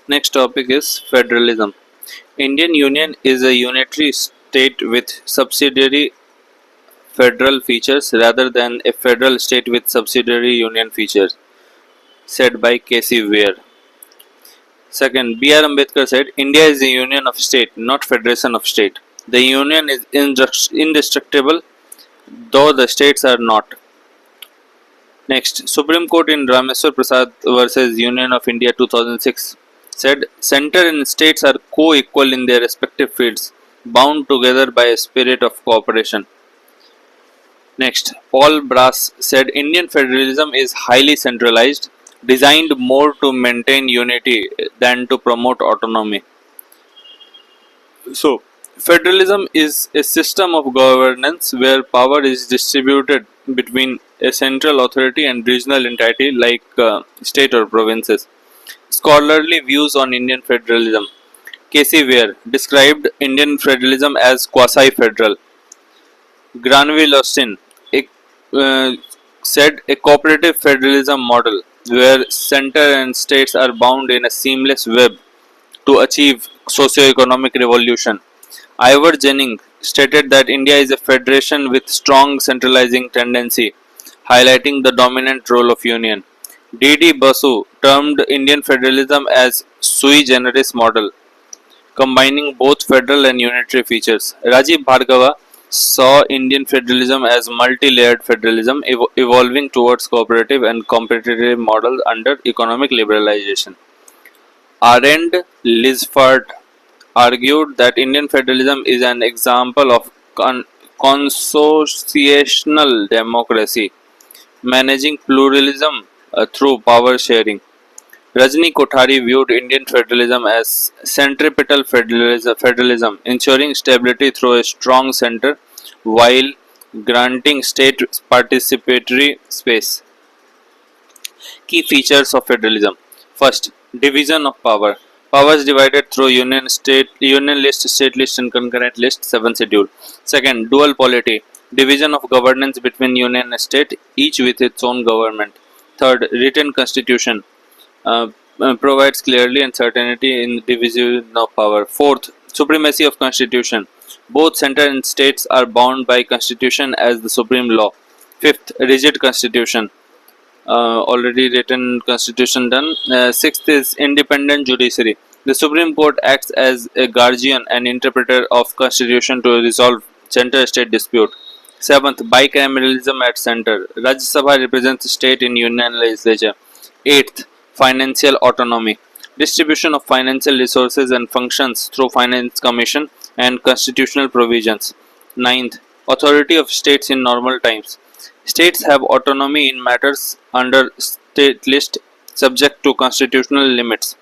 Next topic is federalism. Indian Union is a unitary state with subsidiary federal features rather than a federal state with subsidiary union features, said by K.C. Ware. Second, B.R. Ambedkar said, India is a union of state, not federation of state. The union is indestructible, though the states are not. Next, Supreme Court in Rameswar Prasad versus Union of India 2006 said, Center and states are co-equal in their respective fields, bound together by a spirit of cooperation. Next, Paul Brass said Indian federalism is highly centralized, designed more to maintain unity than to promote autonomy. So, federalism is a system of governance where power is distributed between a central authority and regional entity like state or provinces. Scholarly views on Indian federalism. K.C. Ware described Indian federalism as quasi-federal. Granville Austin uh, said a cooperative federalism model where center and states are bound in a seamless web to achieve socio-economic revolution. Ivor Jennings stated that India is a federation with strong centralizing tendency, highlighting the dominant role of union. D.D. Basu termed Indian federalism as sui generis model, combining both federal and unitary features. Rajiv Bhargava saw Indian federalism as multi-layered federalism evolving towards cooperative and competitive models under economic liberalization. Arend Lisfart argued that Indian federalism is an example of consociational democracy, managing pluralism through power sharing. Rajni Kothari viewed Indian federalism as centripetal federalism, ensuring stability through a strong center while granting state participatory space. Key features of federalism. First, division of power. Powers divided through union list, state list, and concurrent list, 7th schedule. Second, dual polity. Division of governance between union and state, each with its own government. Third, written constitution. Provides clearly and certainty in division of power. Fourth, supremacy of constitution. Both center and states are bound by constitution as the supreme law. Fifth, rigid constitution. Already written constitution done. Sixth is independent judiciary. The Supreme Court acts as a guardian and interpreter of constitution to resolve center-state dispute. Seventh, bicameralism at center. Rajya Sabha represents state in union legislature. Eighth, financial autonomy. Distribution of financial resources and functions through finance commission and constitutional provisions. Ninth, authority of states in normal times. States have autonomy in matters under state list subject to constitutional limits.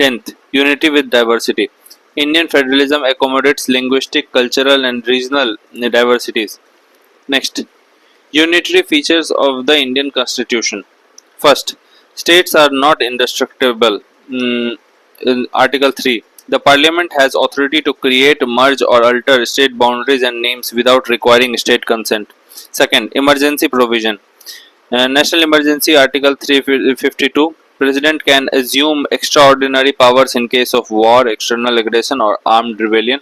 10th, unity with diversity. Indian federalism accommodates linguistic, cultural, and regional diversities. Next, unitary features of the Indian Constitution. First, states are not indestructible. In Article 3, the Parliament has authority to create, merge, or alter state boundaries and names without requiring state consent. Second, emergency provision. National Emergency Article 352. President can assume extraordinary powers in case of war, external aggression, or armed rebellion.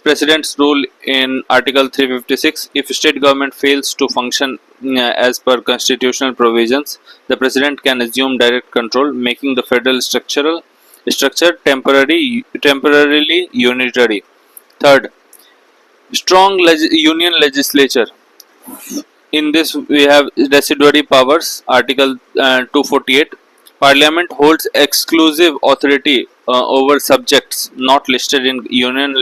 President's rule in Article 356. If state government fails to function as per constitutional provisions, the President can assume direct control, making the federal structure temporarily unitary. Third, strong union legislature. In this, we have residuary powers. Article 248. Parliament holds exclusive authority over subjects not listed in union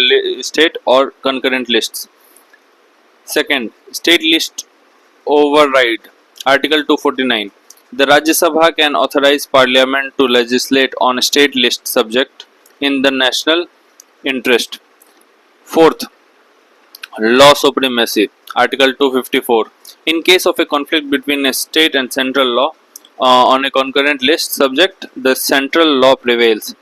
state or concurrent lists. Second, state list override. Article 249. The Rajya Sabha can authorize Parliament to legislate on a state list subject in the national interest. Fourth, law supremacy. Article 254. In case of a conflict between a state and central law on a concurrent list subject, the central law prevails.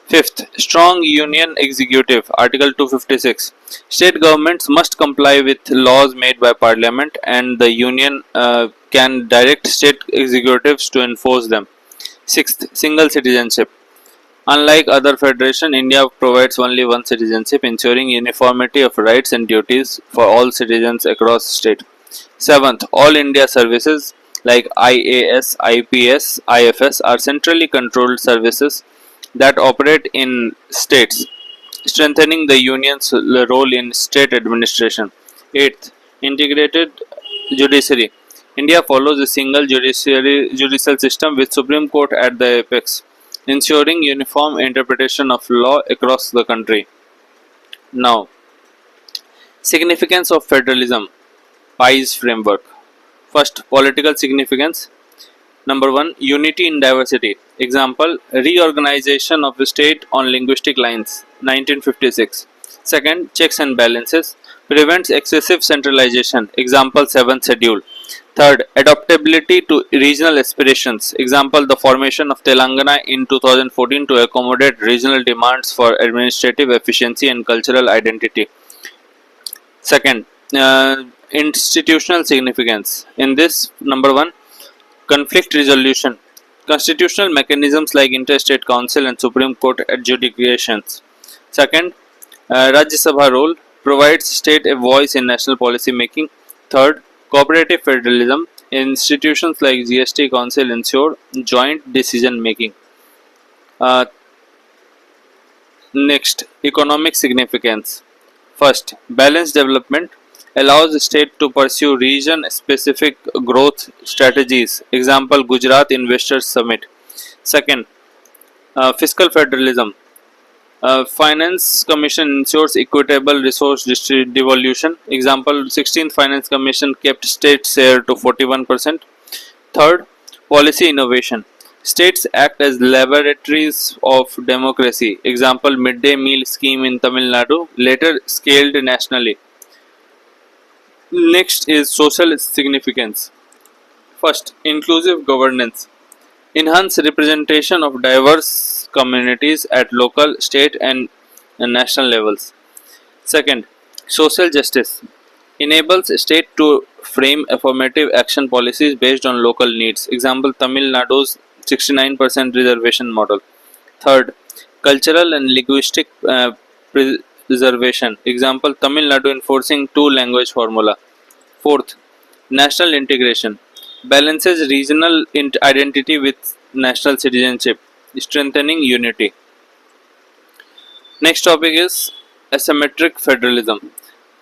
Fifth, strong union executive. Article 256. State governments must comply with laws made by Parliament, and the union can direct state executives to enforce them. Sixth, single citizenship. Unlike other federations, India provides only one citizenship, ensuring uniformity of rights and duties for all citizens across state. Seventh, all India services like IAS, IPS, IFS are centrally controlled services that operate in states, strengthening the union's role in state administration. Eighth, integrated judiciary. India follows a single judicial system with Supreme Court at the apex, ensuring uniform interpretation of law across the country. Now, significance of federalism, PIE's framework. First, political significance. Number one, unity in diversity. Example, reorganization of the state on linguistic lines, 1956. Second, checks and balances. Prevents excessive centralization. Example, 7th schedule. Third, adaptability to regional aspirations. Example, the formation of Telangana in 2014 to accommodate regional demands for administrative efficiency and cultural identity. Second, institutional significance. In this, number one, conflict resolution. Constitutional mechanisms like interstate council and Supreme Court adjudications. Second, Rajya Sabha role provides state a voice in national policy making. Third, cooperative federalism. Institutions like GST Council ensure joint decision making. Uh, Next, economic significance. First, balanced development allows the state to pursue region specific growth strategies. Example, Gujarat Investors Summit. Second, fiscal federalism. Finance Commission ensures equitable resource devolution. Example, 16th Finance Commission kept state share to 41%. Third, policy innovation. States act as laboratories of democracy. Example, midday meal scheme in Tamil Nadu, later scaled nationally. Next is social significance. First, inclusive governance. Enhance representation of diverse communities at local, state, and national levels. Second, social justice. Enables state to frame affirmative action policies based on local needs. Example, Tamil Nadu's 69% reservation model. Third, cultural and linguistic preservation. Example, Tamil Nadu enforcing two language formula. Fourth, national integration. Balances regional identity with national citizenship, strengthening unity. Next topic is asymmetric federalism.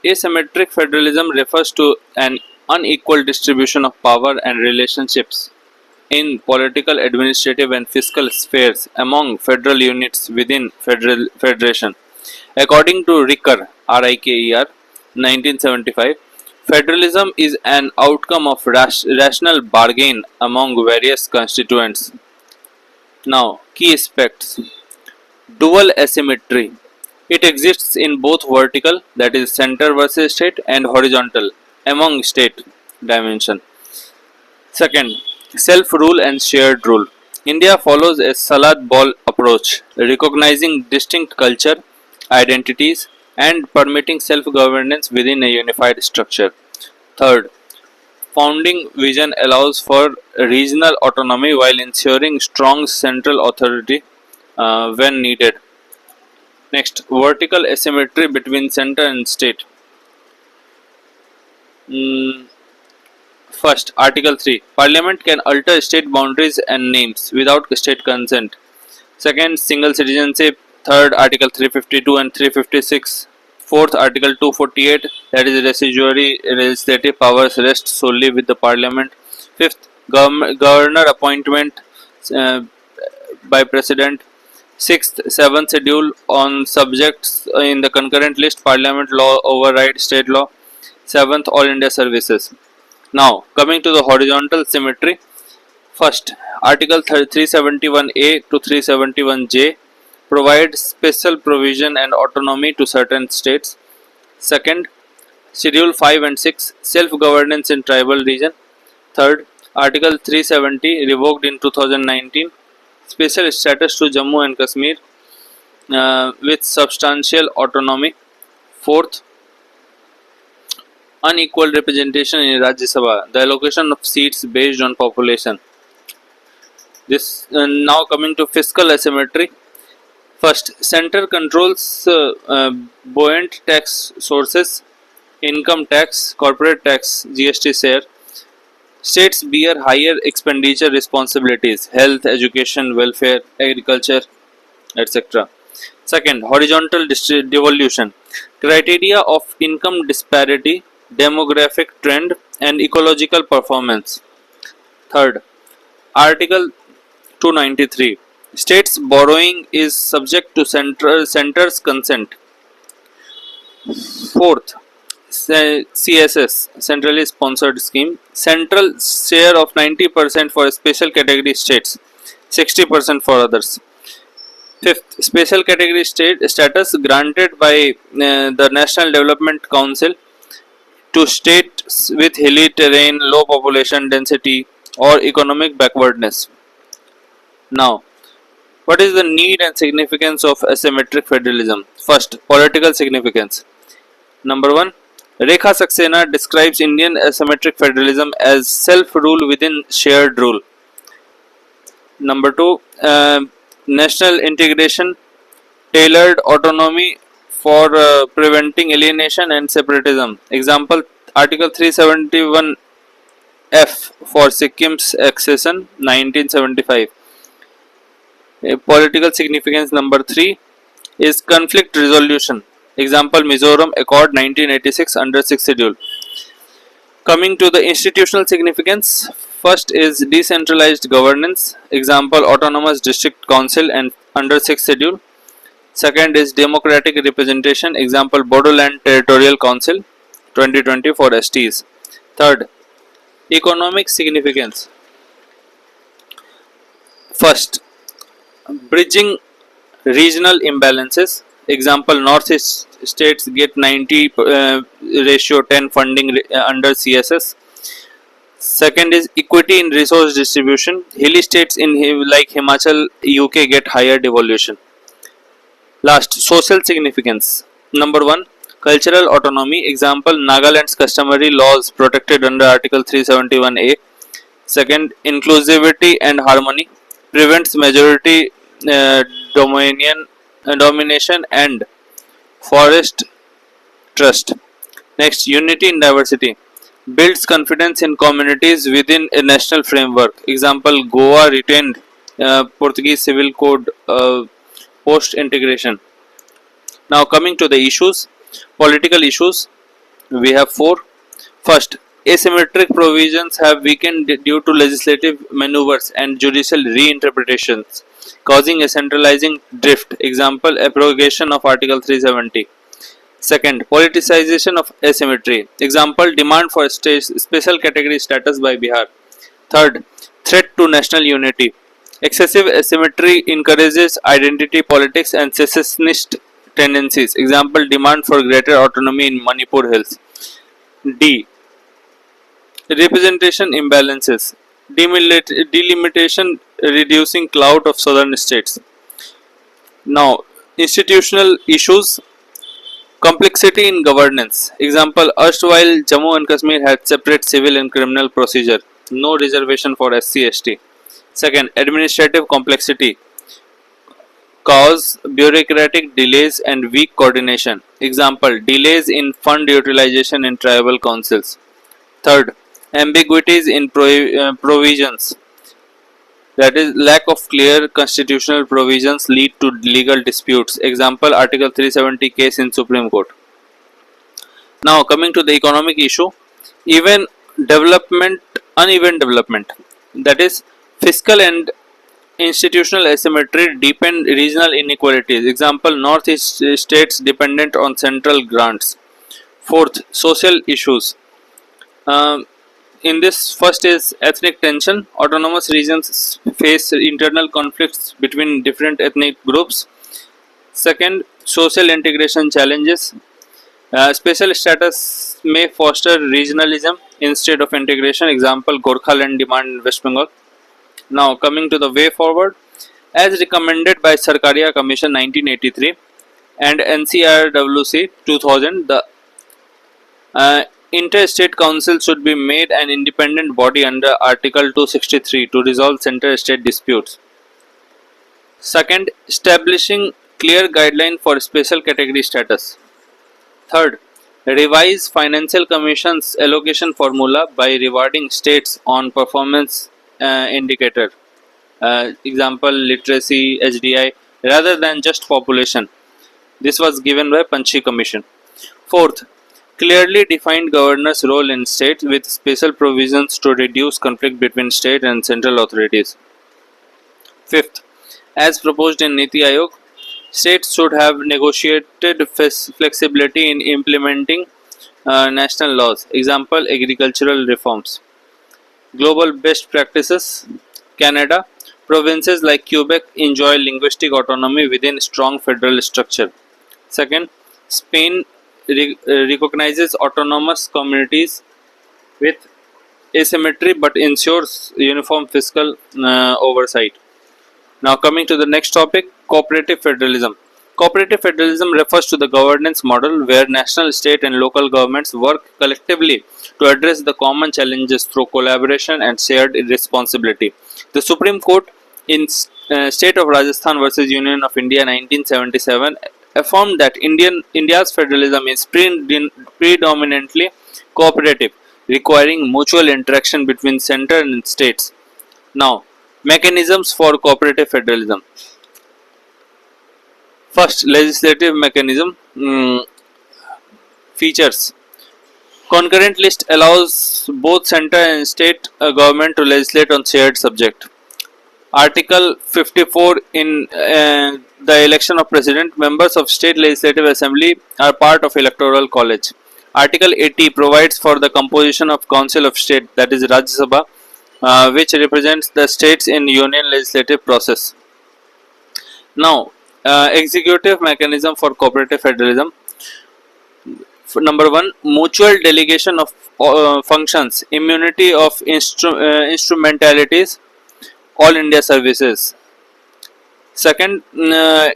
Asymmetric federalism refers to an unequal distribution of power and relationships in political, administrative, and fiscal spheres among federal units within federation. According to Ricker, RIKER, 1975, federalism is an outcome of rational bargain among various constituents. Now, key aspects. Dual asymmetry. It exists in both vertical, that is center versus state, and horizontal, among state dimension. Second, self-rule and shared rule. India follows a salad bowl approach, recognizing distinct culture, identities, and permitting self-governance within a unified structure. Third, founding vision allows for regional autonomy while ensuring strong central authority when needed. Next, vertical asymmetry between center and state. Mm, First, Article 3. Parliament can alter state boundaries and names without state consent. Second, single citizenship. Third, Article 352 and 356. Fourth, Article 248, that is residuary legislative powers rest solely with the Parliament. Fifth, governor appointment uh, by President. Sixth, seventh schedule on subjects in the concurrent list. Parliament law override state law. Seventh, All India services. Now, coming to the horizontal symmetry. First, Article 371A to 371J provide special provision and autonomy to certain states. Second, Schedule 5 and 6 self-governance in tribal region. Third, Article 370 revoked in 2019 special status to Jammu and Kashmir with substantial autonomy. Fourth, unequal representation in Rajya Sabha, the allocation of seats based on population. This now coming to fiscal asymmetry. First, center controls buoyant tax sources, income tax, corporate tax, GST share. States bear higher expenditure responsibilities, health, education, welfare, agriculture, etc. Second, horizontal devolution. Criteria of income disparity, demographic trend, and ecological performance. Third, Article 293. States borrowing is subject to center's consent. Fourth, CSS, centrally sponsored scheme. Central share of 90% for special category states, 60% for others. Fifth, special category state status granted by the National Development Council to states with hilly terrain, low population density, or economic backwardness. Now, what is the need and significance of asymmetric federalism? First, political significance. Number one, Rekha Saxena describes Indian asymmetric federalism as self-rule within shared rule. Number two, national integration, tailored autonomy for preventing alienation and separatism. Example, Article 371F for Sikkim's accession, 1975. Political significance number 3 is conflict resolution. Example, Mizoram Accord 1986 under 6th schedule. Coming to the institutional significance, first is decentralized governance. Example, Autonomous District Council and under 6th schedule. Second is democratic representation. Example, Bodoland Territorial Council 2020 for STs. Third, economic significance. First, bridging regional imbalances. Example, Northeast states get 90 ratio 10 funding under CSS. Second is equity in resource distribution. Hilly states in like Himachal, UK get higher devolution. Last, social significance. Number 1, cultural autonomy. Example, Nagaland's customary laws protected under Article 371A. Second, inclusivity and harmony. Prevents majority domination and forest trust. Next, unity in diversity. Builds confidence in communities within a national framework. Example, Goa retained Portuguese civil code post integration. Now coming to the issues, political issues, we have 4. First, asymmetric provisions have weakened due to legislative maneuvers and judicial reinterpretations, causing a centralizing drift. Example, abrogation of Article 370. Second, politicization of asymmetry. Example, demand for special category status by Bihar. Third, threat to national unity. Excessive asymmetry encourages identity politics and secessionist tendencies. Example, demand for greater autonomy in Manipur Hills. D, representation imbalances. Delimitation reducing clout of southern states. Now, institutional issues. Complexity in governance. Example, erstwhile Jammu and Kashmir had separate civil and criminal procedure. No reservation for SC/ST. Second, administrative complexity. Cause bureaucratic delays and weak coordination. Example, delays in fund utilization in tribal councils. Third, ambiguities in provisions. That is, lack of clear constitutional provisions lead to legal disputes. Example, Article 370 case in Supreme Court. Now coming to the economic issue, uneven development, that is, fiscal and institutional asymmetry deepen regional inequalities. Example, Northeast states dependent on central grants. Fourth, social issues. In this, first is ethnic tension. Autonomous regions face internal conflicts between different ethnic groups. Second, social integration challenges. Special status may foster regionalism instead of integration. Example, Gorkhaland demand in West Bengal. Now coming to the way forward, as recommended by Sarkaria Commission 1983 and NCRWC 2000, the Interstate Council should be made an independent body under Article 263 to resolve center-state disputes. Second, establishing clear guideline for special category status. Third, revise Financial Commission's allocation formula by rewarding states on performance indicator, example literacy, HDI, rather than just population. This was given by Panchi Commission. Fourth, clearly defined governor's role in states with special provisions to reduce conflict between state and central authorities. Fifth, as proposed in Niti Aayog, states should have negotiated flexibility in implementing national laws. Example, agricultural reforms. Global best practices. Canada, provinces like Quebec enjoy linguistic autonomy within strong federal structure. Second, Spain recognizes autonomous communities with asymmetry but ensures uniform fiscal oversight. Now, coming to the next topic, cooperative federalism. Cooperative federalism refers to the governance model where national, state, and local governments work collectively to address the common challenges through collaboration and shared responsibility. The Supreme Court in State of Rajasthan versus Union of India 1977 affirmed that India's federalism is predominantly cooperative, requiring mutual interaction between center and states. Now, mechanisms for cooperative federalism. First, legislative mechanism. Features. Concurrent list allows both center and state government to legislate on shared subject. Article 54 in the election of president, members of state legislative assembly are part of electoral college. Article 80 provides for the composition of council of state, that is Rajya Sabha, which represents the states in union legislative process. Now, executive mechanism for cooperative federalism. Number one, mutual delegation of functions, immunity of instrumentalities, all India services. Second,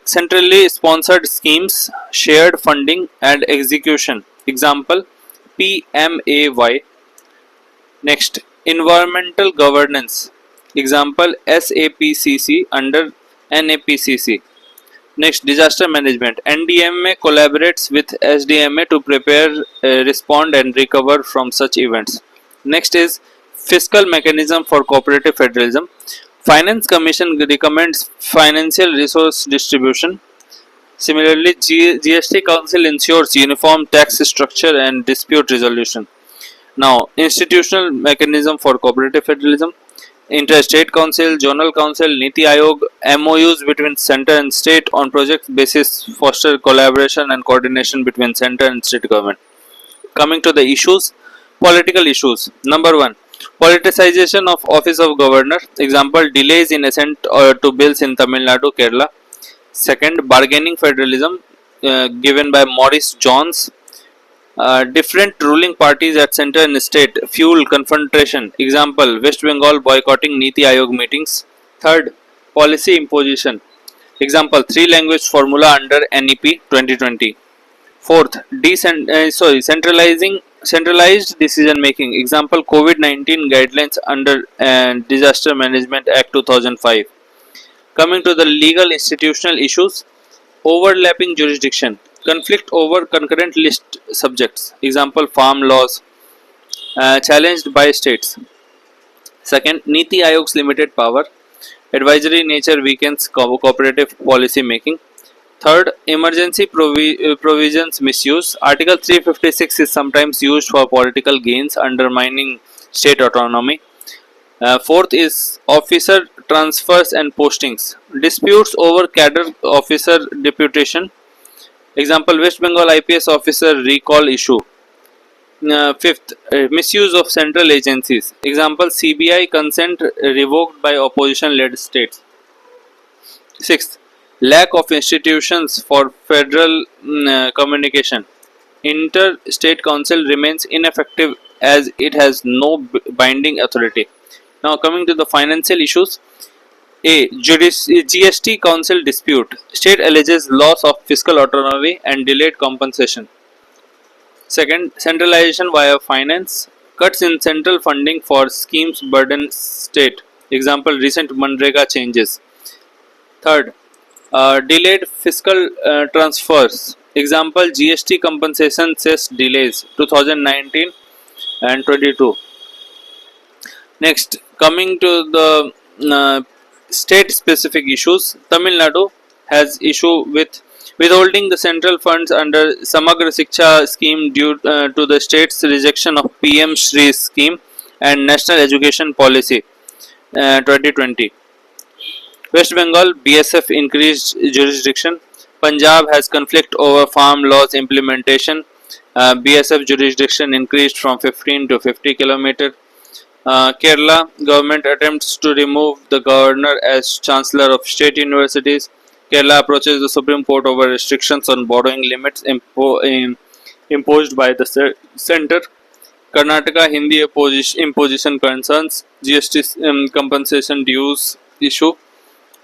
centrally sponsored schemes, shared funding and execution. Example, PMAY. Next, environmental governance. Example, SAPCC under NAPCC. Next, disaster management. NDMA collaborates with SDMA to prepare, respond and recover from such events. Next is fiscal mechanism for cooperative federalism. Finance Commission recommends financial resource distribution. Similarly, GST Council ensures uniform tax structure and dispute resolution. Now, institutional mechanism for cooperative federalism. Interstate Council, Zonal Council, Niti Aayog, MOUs between center and state on project basis foster collaboration and coordination between center and state government. Coming to the issues, political issues. Number one, politicization of office of governor. Example, delays in assent to bills in Tamil Nadu, Kerala. Second, bargaining federalism given by Maurice Jones. Different ruling parties at center and state fuel confrontation. Example, West Bengal boycotting Niti Aayog meetings. Third, policy imposition. Example, 3-language formula under NEP 2020. Fourth, centralized decision making. Example, COVID-19 guidelines under Disaster Management Act 2005. Coming to the legal institutional issues, overlapping jurisdiction. Conflict over concurrent list subjects. Example, farm laws challenged by states. Second, Niti Aayog's limited power. Advisory nature weakens cooperative policy making. Third, emergency provisions misuse. Article 356 is sometimes used for political gains, undermining state autonomy. Fourth is officer transfers and postings. Disputes over cadre officer deputation. Example, West Bengal IPS officer recall issue. Fifth, misuse of central agencies. Example, CBI consent revoked by opposition-led states. Sixth, lack of institutions for federal communication. Inter-state council remains ineffective as it has no binding authority. Now coming to the financial issues. A. GST Council dispute. State alleges loss of fiscal autonomy and delayed compensation. Second, centralization via finance. Cuts in central funding for schemes burden state. Example, recent Manrega changes. Third, Delayed fiscal transfers. Example, GST compensation cess delays 2019 and 22. Next, coming to the state-specific issues, Tamil Nadu has issue with withholding the central funds under Samagra Shiksha scheme due to the state's rejection of PM Shri scheme and National Education Policy 2020. West Bengal BSF increased jurisdiction. Punjab has conflict over farm laws implementation. BSF jurisdiction increased from 15 to 50 km. Kerala government attempts to remove the governor as chancellor of state universities. Kerala approaches the Supreme Court over restrictions on borrowing limits imposed by the center. Karnataka Hindi imposition concerns. GST compensation dues issue.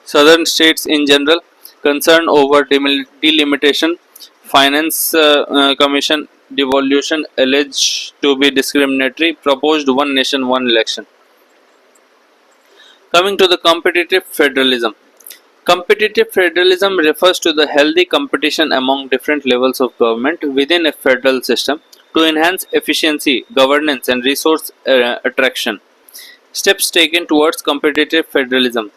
Southern states in general concern over delimitation. Finance Commission devolution alleged to be discriminatory. Proposed one nation, one election. Coming to the competitive federalism. Competitive federalism refers to the healthy competition among different levels of government within a federal system to enhance efficiency, governance, and resource attraction. Steps taken towards competitive federalism.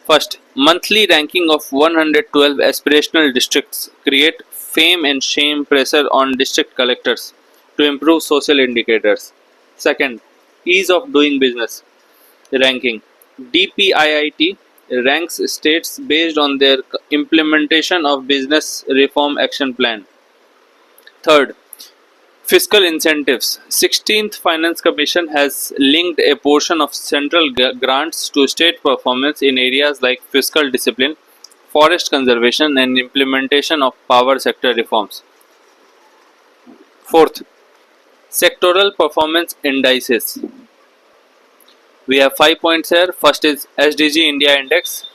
First, monthly ranking of 112 aspirational districts create fame and shame pressure on district collectors to improve social indicators. Second, ease of doing business ranking. DPIIT ranks states based on their implementation of business reform action plan. Third, fiscal incentives. 16th Finance Commission has linked a portion of central grants to state performance in areas like fiscal discipline, forest conservation, and implementation of power sector reforms. Fourth, sectoral performance indices. We have 5 points here. First is SDG India Index,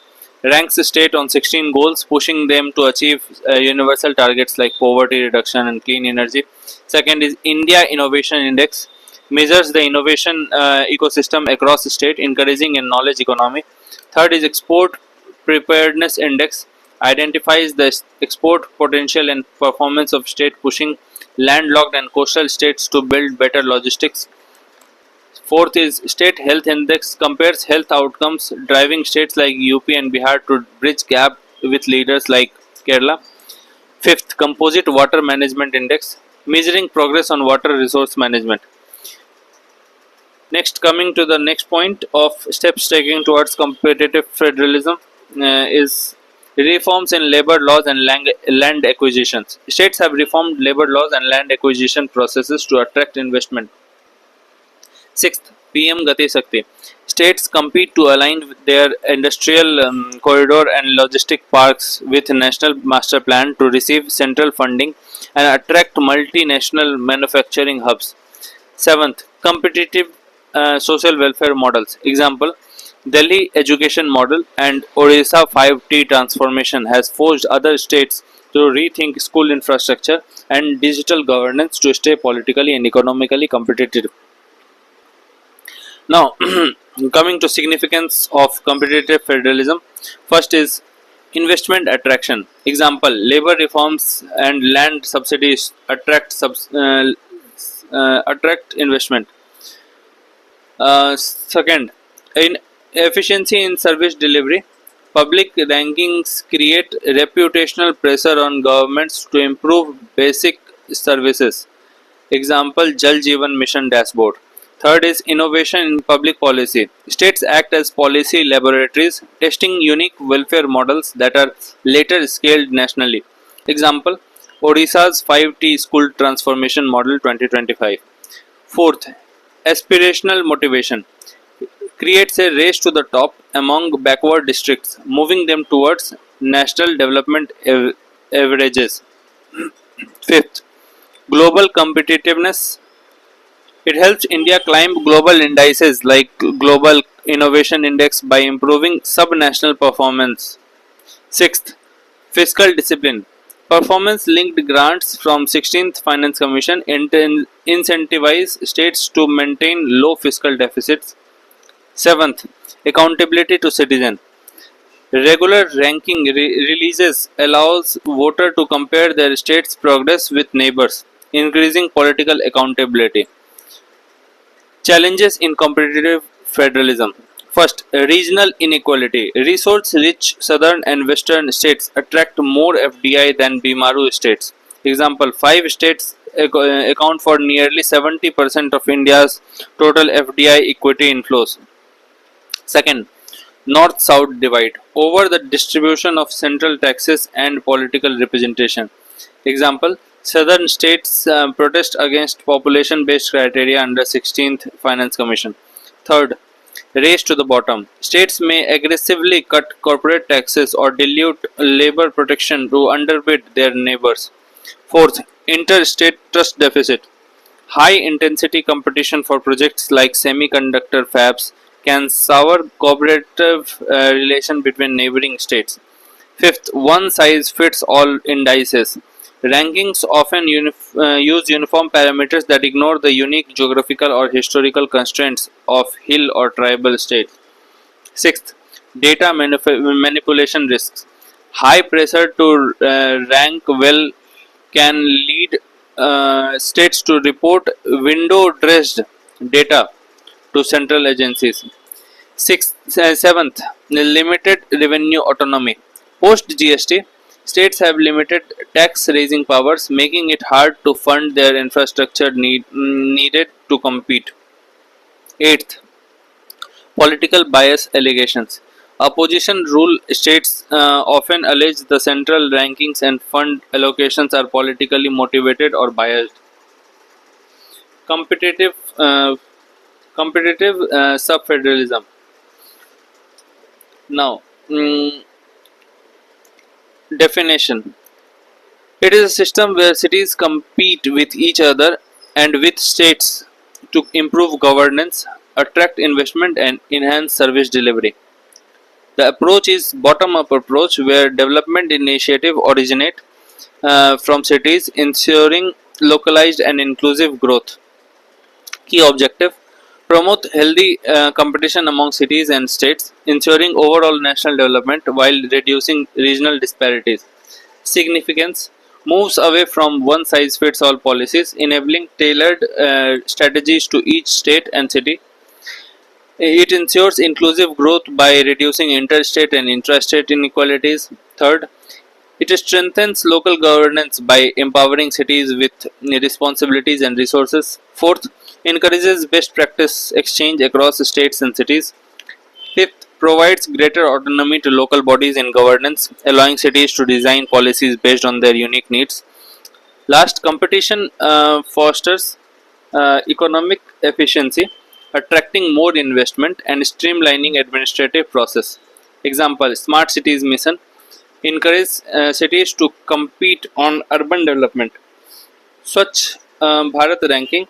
ranks the state on 16 goals, pushing them to achieve universal targets like poverty reduction and clean energy. Second is India Innovation Index, measures the innovation ecosystem across the state, encouraging a knowledge economy. Third is Export Preparedness Index, identifies the export potential and performance of state, pushing landlocked and coastal states to build better logistics. Fourth is State Health Index, compares health outcomes, driving states like UP and Bihar to bridge gap with leaders like Kerala. Fifth, Composite Water Management Index, measuring progress on water resource management. Next, coming to the next point of steps taken towards competitive federalism is reforms in labor laws and land acquisitions. States have reformed labor laws and land acquisition processes to attract investment. Sixth, PM Gati Shakti. States compete to align their industrial corridor and logistic parks with National Master Plan to receive central funding and attract multinational manufacturing hubs. Seventh, competitive social welfare models. Example, Delhi education model and Odisha 5T transformation has forced other states to rethink school infrastructure and digital governance to stay politically and economically competitive. Now, coming to significance of competitive federalism, first is investment attraction. Example, labor reforms and land subsidies attract investment. Second, in efficiency in service delivery, public rankings create reputational pressure on governments to improve basic services. Example, Jal Jeevan Mission dashboard. Third is innovation in public policy. States act as policy laboratories, testing unique welfare models that are later scaled nationally. Example, Odisha's 5T School Transformation Model 2025. Fourth, aspirational motivation. Creates a race to the top among backward districts, moving them towards national development averages. Fifth, global competitiveness. It helps India climb global indices like Global Innovation Index by improving sub-national performance. Sixth, fiscal discipline. Performance-linked grants from 16th Finance Commission incentivize states to maintain low fiscal deficits. Seventh, accountability to citizen. Regular ranking releases allows voter to compare their state's progress with neighbors, increasing political accountability. Challenges in competitive federalism. First, regional inequality. Resource rich southern and western states attract more FDI than Bimaru states. Example, five states account for nearly 70% of India's total FDI equity inflows. Second, North South divide over the distribution of central taxes and political representation. Example, southern states protest against population based criteria under 16th Finance Commission. Third, race to the bottom. States may aggressively cut corporate taxes or dilute labor protection to underbid their neighbors. Fourth, interstate trust deficit. High intensity competition for projects like semiconductor fabs can sour cooperative relation between neighboring states. Fifth, one size fits all indices. Rankings often use uniform parameters that ignore the unique geographical or historical constraints of hill or tribal states. Sixth, data manipulation risks. High pressure to rank well can lead states to report window dressed data to central agencies. Seventh, limited revenue autonomy. Post GST, states have limited tax raising powers, making it hard to fund their infrastructure needed to compete. Eighth, political bias allegations. Opposition rule states often allege the central rankings and fund allocations are politically motivated or biased. Competitive competitive subfederalism. Now, definition. It is a system where cities compete with each other and with states to improve governance, attract investment, and enhance service delivery. The approach is bottom-up approach where development initiative originate from cities, ensuring localized and inclusive growth. Key objective: promote healthy competition among cities and states, ensuring overall national development while reducing regional disparities. Significance: moves away from one size fits all policies, enabling tailored strategies to each state and city. It ensures inclusive growth by reducing interstate and intrastate inequalities. Third, it strengthens local governance by empowering cities with responsibilities and resources. Fourth, encourages best practice exchange across states and cities. Fifth, provides greater autonomy to local bodies in governance, allowing cities to design policies based on their unique needs. Last, competition fosters economic efficiency, attracting more investment and streamlining administrative process. Example: Smart Cities Mission encourage cities to compete on urban development. Swachh Bharat ranking,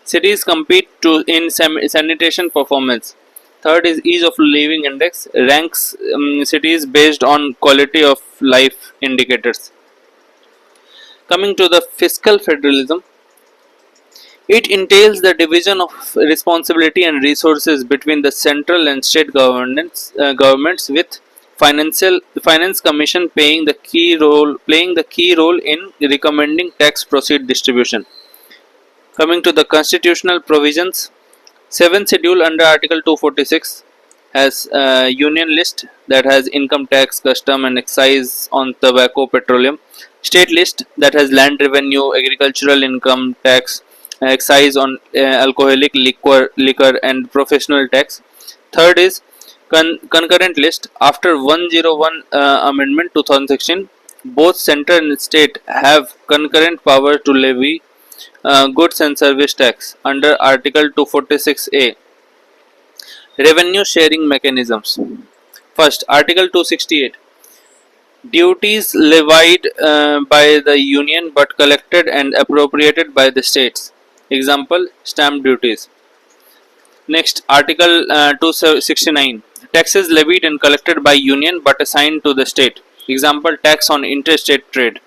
cities compete to in sanitation performance. Third is ease of living index, ranks cities based on quality of life indicators. Coming to the fiscal federalism, it entails the division of responsibility and resources between the central and state governments, with finance commission playing the key role in recommending tax proceed distribution. Coming to the constitutional provisions, 7th schedule under Article 246 has a union list that has income tax, custom and excise on tobacco, petroleum. State list that has land revenue, agricultural income tax, excise on alcoholic liquor and professional tax. Third is concurrent list. After 101 amendment 2016, both center and state have concurrent power to levy goods and service tax under Article 246A. Revenue sharing mechanisms. First, Article 268. Duties levied by the union but collected and appropriated by the states. Example: stamp duties. Next, Article 269. Taxes levied and collected by union but assigned to the state. Example: tax on interstate trade.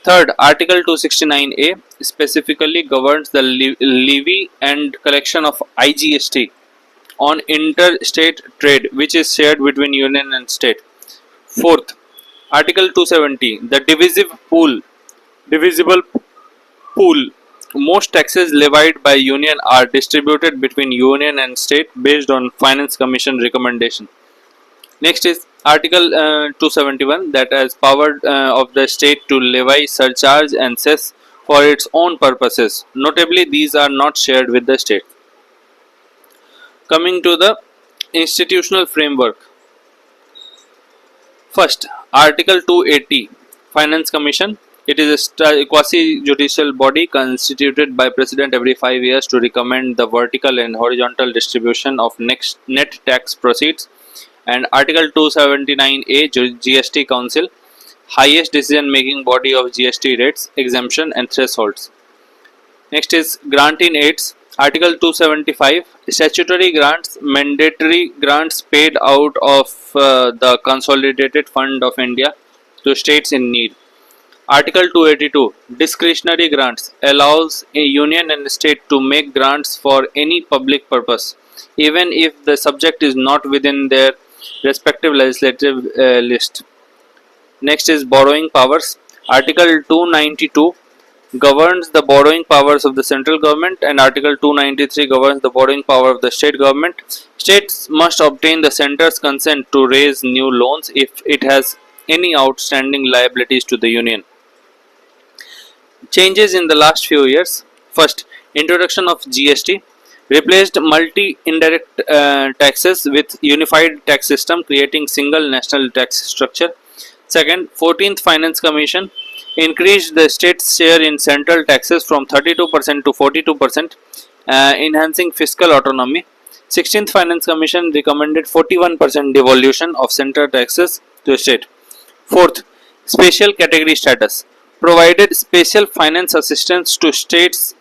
Third, Article 269A specifically governs the levy and collection of IGST on interstate trade, which is shared between union and state. Fourth, Article 270, the divisible pool. Most taxes levied by union are distributed between union and state based on Finance Commission recommendation. Next is Article 271, that has power of the state to levy surcharge and cess for its own purposes. Notably, these are not shared with the state. Coming to the institutional framework. First, Article 280, Finance Commission. It is a quasi-judicial body constituted by President every 5 years to recommend the vertical and horizontal distribution of net tax proceeds. And Article 279A, GST Council, highest decision-making body of GST rates, exemption and thresholds. Next is grant in aids. Article 275, statutory grants, mandatory grants paid out of the Consolidated Fund of India to states in need. Article 282, discretionary grants, allows a union and state to make grants for any public purpose, even if the subject is not within their respective legislative list. Next is borrowing powers. Article 292 governs the borrowing powers of the central government, and Article 293 governs the borrowing power of the state government. States must obtain the center's consent to raise new loans if it has any outstanding liabilities to the union. Changes in the last few years. First, introduction of GST replaced multi indirect taxes with unified tax system, creating single national tax structure. Second, 14th Finance Commission increased the state's share in central taxes from 32% to 42%, enhancing fiscal autonomy. 16th Finance Commission recommended 41% devolution of central taxes to state. Fourth, special category status provided special finance assistance to states,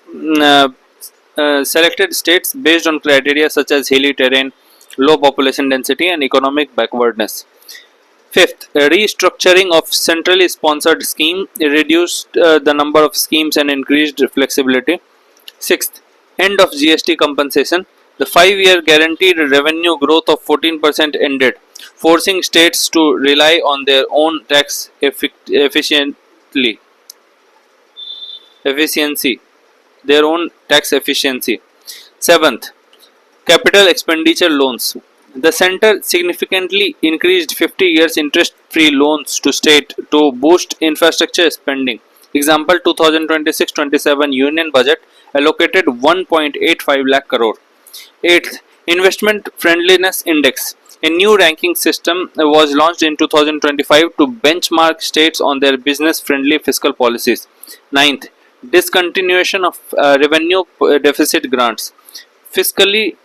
selected states based on criteria such as hilly terrain, low population density, and economic backwardness. Fifth, restructuring of centrally sponsored scheme reduced the number of schemes and increased flexibility. Sixth, end of GST compensation. The 5-year guaranteed revenue growth of 14% ended, forcing states to rely on their own tax efficiency. Seventh, capital expenditure loans. The center significantly increased 50 years interest-free loans to state to boost infrastructure spending. Example, 2026-27 Union Budget allocated 1.85 lakh crore. 8th, Investment Friendliness Index. A new ranking system was launched in 2025 to benchmark states on their business-friendly fiscal policies. 9th, discontinuation of revenue deficit grants. Fiscally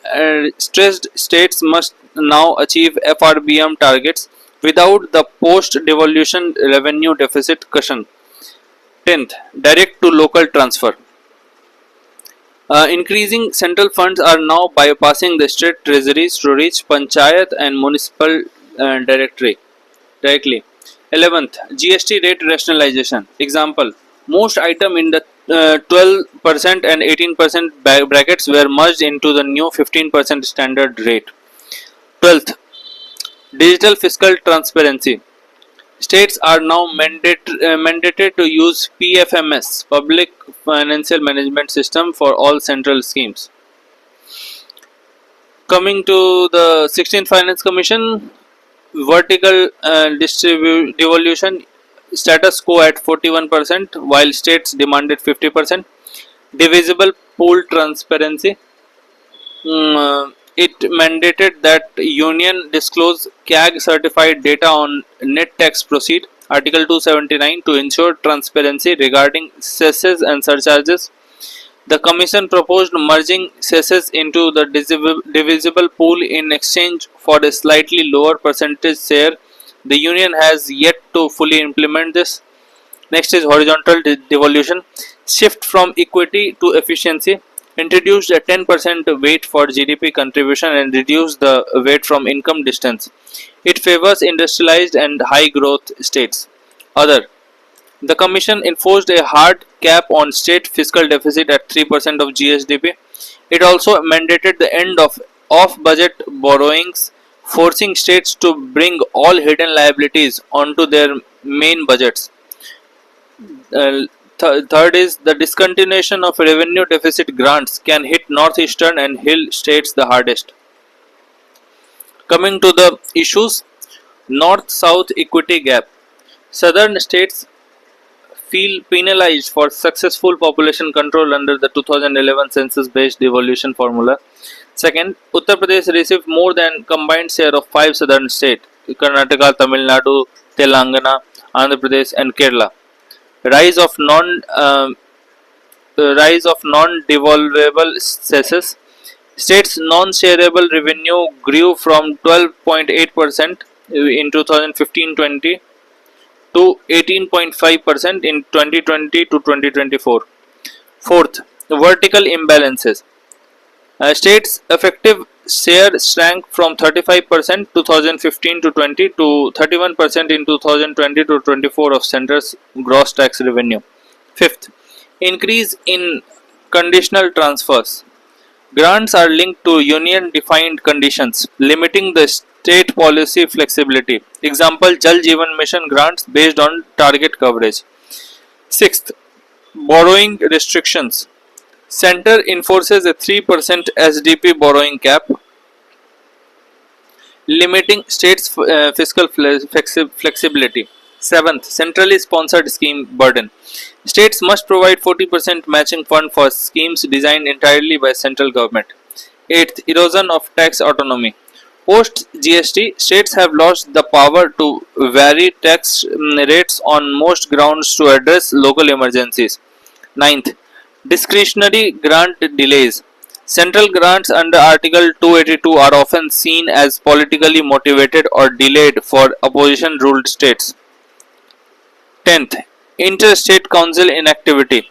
stressed states must now achieve FRBM targets without the post-devolution revenue deficit cushion. 10th, direct to local transfer. Increasing central funds are now bypassing the state treasuries to reach panchayat and municipal directly. 11th, GST rate rationalization. Example, most items in the 12% and 18% brackets were merged into the new 15% standard rate. 12th, digital fiscal transparency. States are now mandated to use PFMS, Public Financial Management System, for all central schemes. Coming to the 16th Finance Commission, vertical devolution, status quo at 41%, while states demanded 50%. Divisible pool transparency. It mandated that union disclose CAG certified data on net tax proceed. Article 279 to ensure transparency regarding cesses and surcharges. The Commission proposed merging cesses into the divisible pool in exchange for a slightly lower percentage share. The Union has yet to fully implement this. Next is horizontal devolution. Shift from equity to efficiency. Introduced a 10% weight for GDP contribution and reduced the weight from income distance. It favors industrialized and high growth states. Other. The Commission enforced a hard cap on state fiscal deficit at 3% of GSDP. It also mandated the end of off-budget borrowings, forcing states to bring all hidden liabilities onto their main budgets. Third is the discontinuation of revenue deficit grants can hit northeastern and hill states the hardest. Coming to the issues, north-south equity gap. Southern states feel penalized for successful population control under the 2011 census-based devolution formula. Second, Uttar Pradesh received more than combined share of 5 southern states: Karnataka, Tamil Nadu, Telangana, Andhra Pradesh, and Kerala. Rise of non rise of non-devolvable cesses. States' non-shareable revenue grew from 12.8% in 2015-20 to 18.5% in 2020 to 2024. Fourth, vertical imbalances. States' effective share shrank from 35% 2015 to 20 to 31% in 2020 to 24 of centre's gross tax revenue. Fifth, increase in conditional transfers. Grants are linked to union defined conditions, limiting the state policy flexibility. Example, Jal Jeevan Mission grants based on target coverage. Sixth, borrowing restrictions. Center enforces a 3% SDP borrowing cap, limiting states' fiscal flexibility. Seventh, centrally sponsored scheme burden. States must provide 40% matching fund for schemes designed entirely by central government. Eighth, erosion of tax autonomy. Post GST, states have lost the power to vary tax rates on most grounds to address local emergencies. Ninth, discretionary grant delays. Central grants under Article 282 are often seen as politically motivated or delayed for opposition ruled states. 10th, Interstate Council inactivity.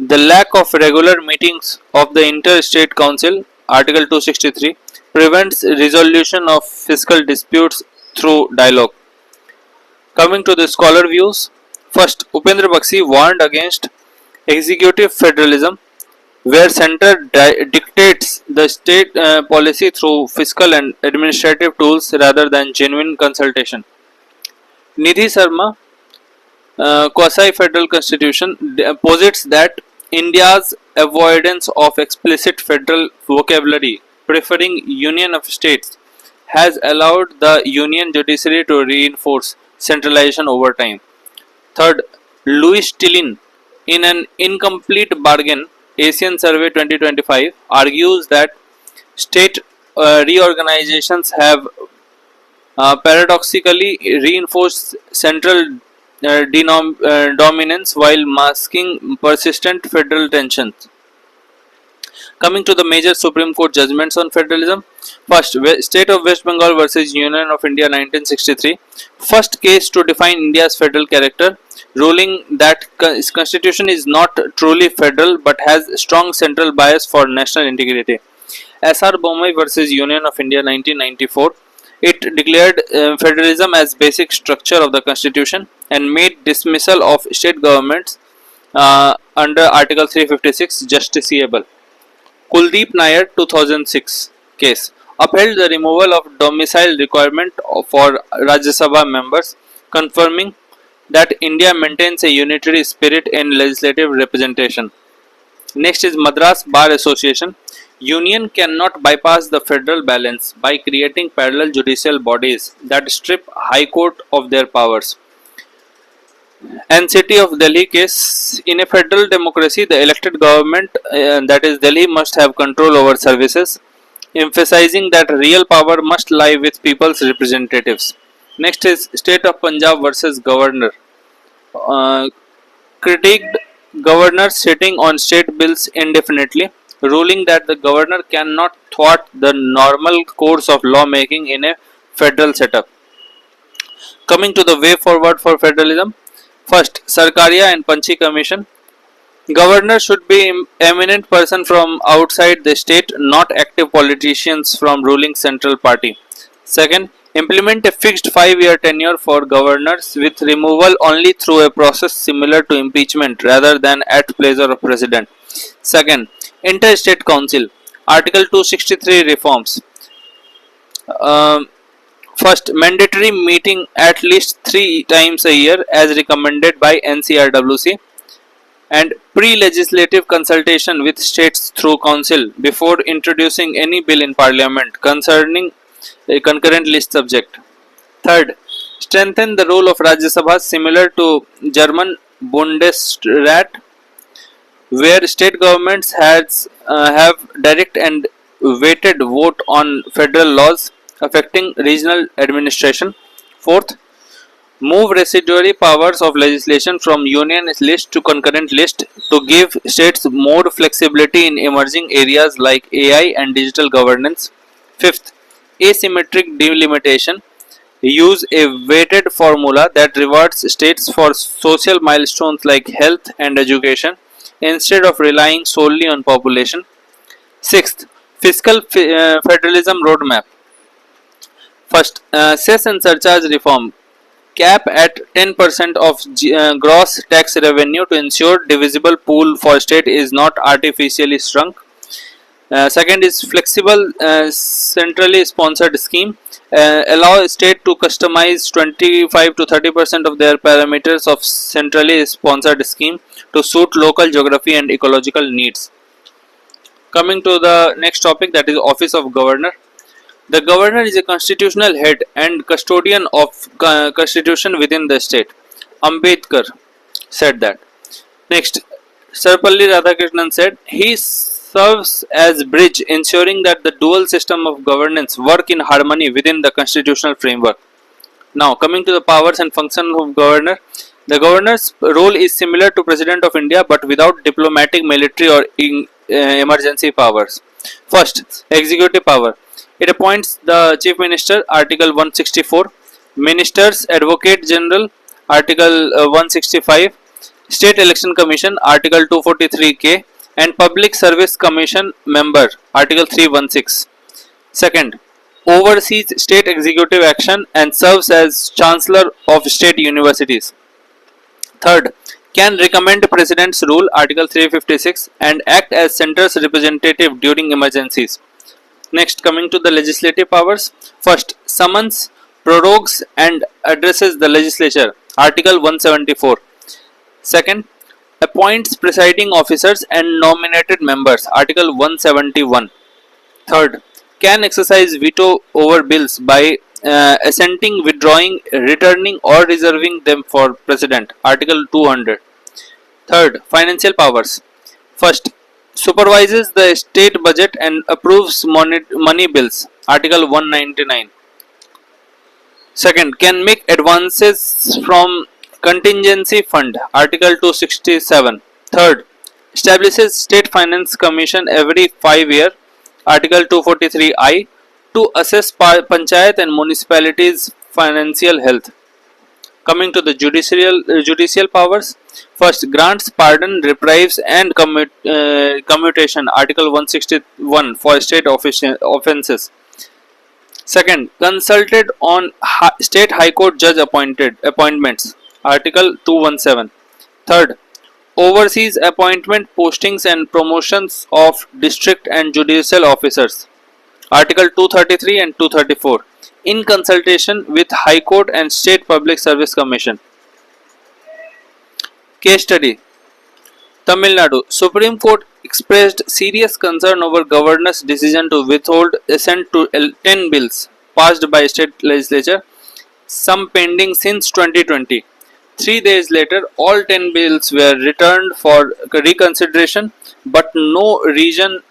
The lack of regular meetings of the Interstate Council, Article 263, prevents resolution of fiscal disputes through dialogue. Coming to the scholar views, first, Upendra Bakshi warned against executive federalism, where center dictates the state policy through fiscal and administrative tools rather than genuine consultation. Nidhi Sharma, quasi-federal constitution, posits that India's avoidance of explicit federal vocabulary, preferring union of states, has allowed the union judiciary to reinforce centralization over time. Third, Louis Tillin, in an incomplete bargain, Asian Survey 2025, argues that state reorganizations have paradoxically reinforced central dominance while masking persistent federal tensions. Coming to the major Supreme Court judgments on federalism. First, State of West Bengal versus Union of India 1963. First case to define India's federal character, ruling that constitution is not truly federal but has strong central bias for national integrity. S.R. Bommai versus Union of India 1994. It declared federalism as basic structure of the constitution and made dismissal of state governments under Article 356 justiciable. Kuldeep Nair 2006 case upheld the removal of domicile requirement for Rajya Sabha members, confirming that India maintains a unitary spirit in legislative representation. Next is Madras Bar Association. Union cannot bypass the federal balance by creating parallel judicial bodies that strip High Court of their powers. And City of Delhi case, in a federal democracy, the elected government, that is Delhi, must have control over services, emphasizing that real power must lie with people's representatives. Next is State of Punjab versus Governor. Critiqued governors sitting on state bills indefinitely, ruling that the governor cannot thwart the normal course of lawmaking in a federal setup. Coming to the way forward for federalism. First, Sarkaria and Panchi Commission. Governor should be eminent person from outside the state, not active politicians from ruling central party. Second, implement a fixed 5-year tenure for governors with removal only through a process similar to impeachment rather than at pleasure of president. Second, Interstate Council. Article 263 reforms. First, mandatory meeting at least 3 times a year as recommended by NCRWC, and pre-legislative consultation with states through council before introducing any bill in parliament concerning a concurrent list subject. Third, strengthen the role of Rajya Sabha similar to German Bundesrat, where state governments have direct and weighted vote on federal laws affecting regional administration. Fourth, move residuary powers of legislation from union list to concurrent list to give states more flexibility in emerging areas like AI and digital governance. Fifth, asymmetric delimitation. Use a weighted formula that rewards states for social milestones like health and education instead of relying solely on population. Sixth, fiscal federalism roadmap. First, cess and surcharge reform. Cap at 10% of gross tax revenue to ensure divisible pool for state is not artificially shrunk. Second is flexible centrally sponsored scheme. Allow state to customize 25 to 30% of their parameters of centrally sponsored scheme to suit local geography and ecological needs. Coming to the next topic, that is office of governor. The governor is a constitutional head and custodian of constitution within the state. Ambedkar said that. Next, Sarpalli Radhakrishnan said he serves as bridge ensuring that the dual system of governance work in harmony within the constitutional framework. Now coming to the powers and function of governor. The governor's role is similar to President of India but without diplomatic, military or emergency powers. First, executive power. It appoints the Chief Minister, Article 164, Ministers, Advocate General, Article 165, State Election Commission, Article 243K, and Public Service Commission Member, Article 316. Second, oversees state executive action and serves as Chancellor of State Universities. Third, can recommend President's rule, Article 356, and act as center's representative during emergencies. Next, coming to the legislative powers. First, summons, prorogues and addresses the legislature, Article 174. Second, appoints presiding officers and nominated members, Article 171. Third, can exercise veto over bills by assenting, withdrawing, returning or reserving them for President, Article 200. Third, financial powers. First, supervises the state budget and approves money bills, Article 199. Second, can make advances from contingency fund, Article 267. Third, establishes state finance commission every 5 years, Article 243I, to assess panchayat and municipalities financial health. Coming to the judicial powers. First, grants pardon, reprieves and commutation, Article 161 for state offences. Second, consulted on state high court judge appointments, Article 217. Third, oversees appointment, postings and promotions of district and judicial officers, Article 233 and 234, in consultation with High Court and State Public Service Commission. Case study. Tamil Nadu. Supreme Court expressed serious concern over governor's decision to withhold assent to 10 bills passed by state legislature, some pending since 2020. 3 days later, all 10 bills were returned for reconsideration, but no reason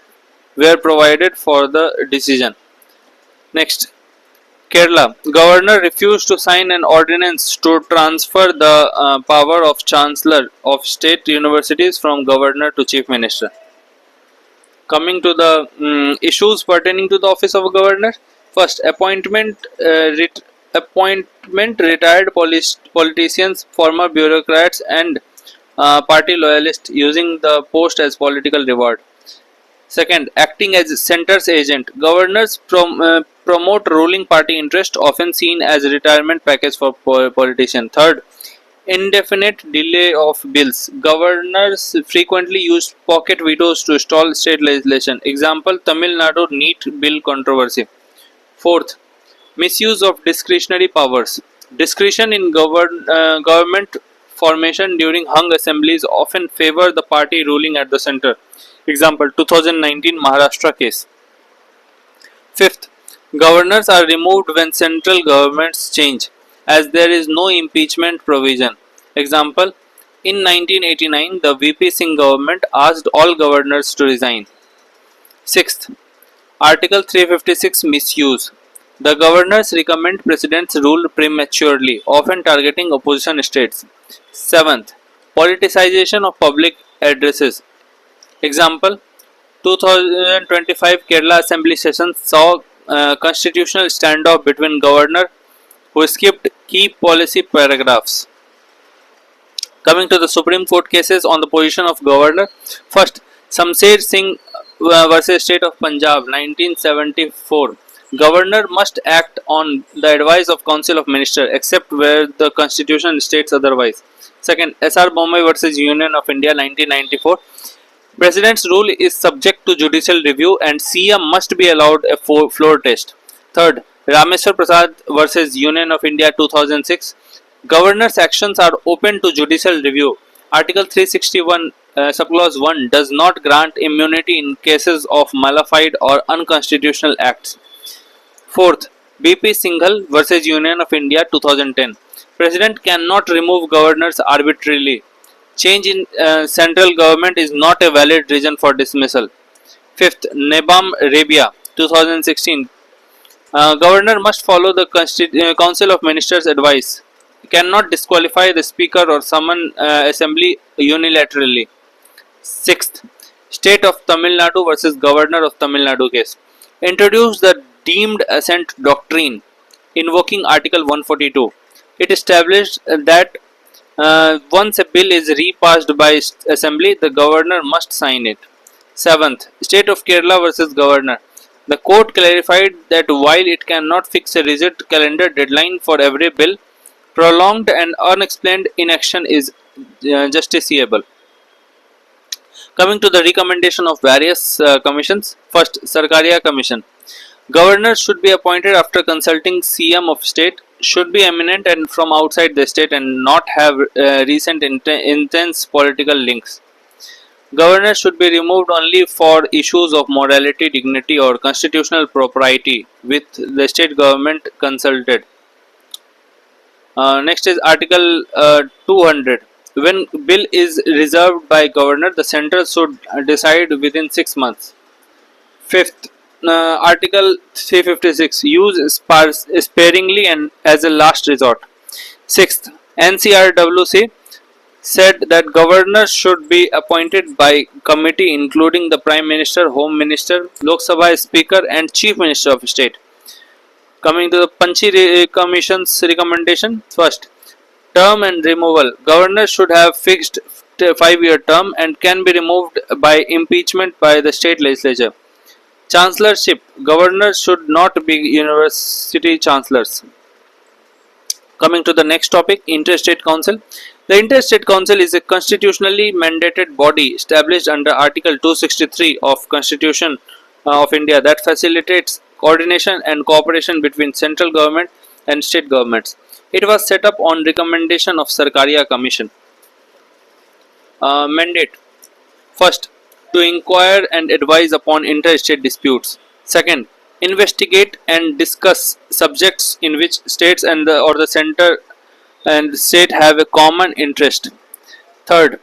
were provided for the decision. Next, Kerala. Governor refused to sign an ordinance to transfer the power of Chancellor of State Universities from Governor to Chief Minister. Coming to the issues pertaining to the office of Governor. First, appointment retired politicians, former bureaucrats and party loyalists using the post as political reward. Second, acting as center's agent. Governors promote ruling party interest, often seen as a retirement package for politicians. Third, indefinite delay of bills. Governors frequently use pocket vetoes to stall state legislation. Example, Tamil Nadu NEET bill controversy. Fourth, Misuse of discretionary powers. Discretion in government formation during hung assemblies often favor the party ruling at the center. Example 2019 Maharashtra case. Fifth, governors are removed when central governments change, as there is no impeachment provision. Example, in 1989, the VP Singh government asked all governors to resign. Sixth, Article 356 misuse. The governors recommend presidents rule prematurely, often targeting opposition states. Seventh, politicization of public addresses. Example, 2025 Kerala Assembly session saw constitutional standoff between governor who skipped key policy paragraphs. Coming to the Supreme Court cases on the position of governor. First, Shamsher Singh versus State of Punjab 1974. Governor must act on the advice of Council of Ministers except where the constitution states otherwise. Second, SR Bombay versus Union of India 1994. President's rule is subject to judicial review and CM must be allowed a floor test. Third, Rameswar Prasad versus Union of India 2006. Governor's actions are open to judicial review. Article 361 subclause 1 does not grant immunity in cases of malified or unconstitutional acts. Fourth, BP Singhal versus Union of India 2010. President cannot remove governors arbitrarily. Change in central government is not a valid reason for dismissal. Fifth, Nebam Rabia 2016. Governor must follow the Council of Ministers advice. Cannot disqualify the speaker or summon assembly unilaterally. Sixth, State of Tamil Nadu versus Governor of Tamil Nadu case. Introduced the deemed assent doctrine, invoking Article 142. It established that once a bill is repassed by assembly, the governor must sign it. Seventh, State of Kerala versus Governor. The court clarified that while it cannot fix a rigid calendar deadline for every bill, prolonged and unexplained inaction is justiciable. Coming to the recommendation of various commissions. First, Sarkaria Commission. Governors should be appointed after consulting CM of state, should be eminent and from outside the state and not have recent intense political links. Governors should be removed only for issues of morality, dignity or constitutional propriety with the state government consulted. Next is Article 200. When bill is reserved by governor, the centre should decide within 6 months. Fifth, Article 356. Use sparingly and as a last resort. Sixth, NCRWC said that governors should be appointed by committee including the Prime Minister, Home Minister, Lok Sabha Speaker and Chief Minister of State. Coming to the Panchi Commission's recommendation. First, term and removal. Governors should have fixed 5-year term and can be removed by impeachment by the state legislature. Chancellorship. Governors should not be university chancellors. Coming to the next topic, Interstate Council. The Interstate Council is a constitutionally mandated body established under Article 263 of Constitution of India that facilitates coordination and cooperation between central government and state governments. It was set up on recommendation of Sarkaria Commission. Mandate. First, to inquire and advise upon interstate disputes. Second, investigate and discuss subjects in which states and the center and state have a common interest. Third,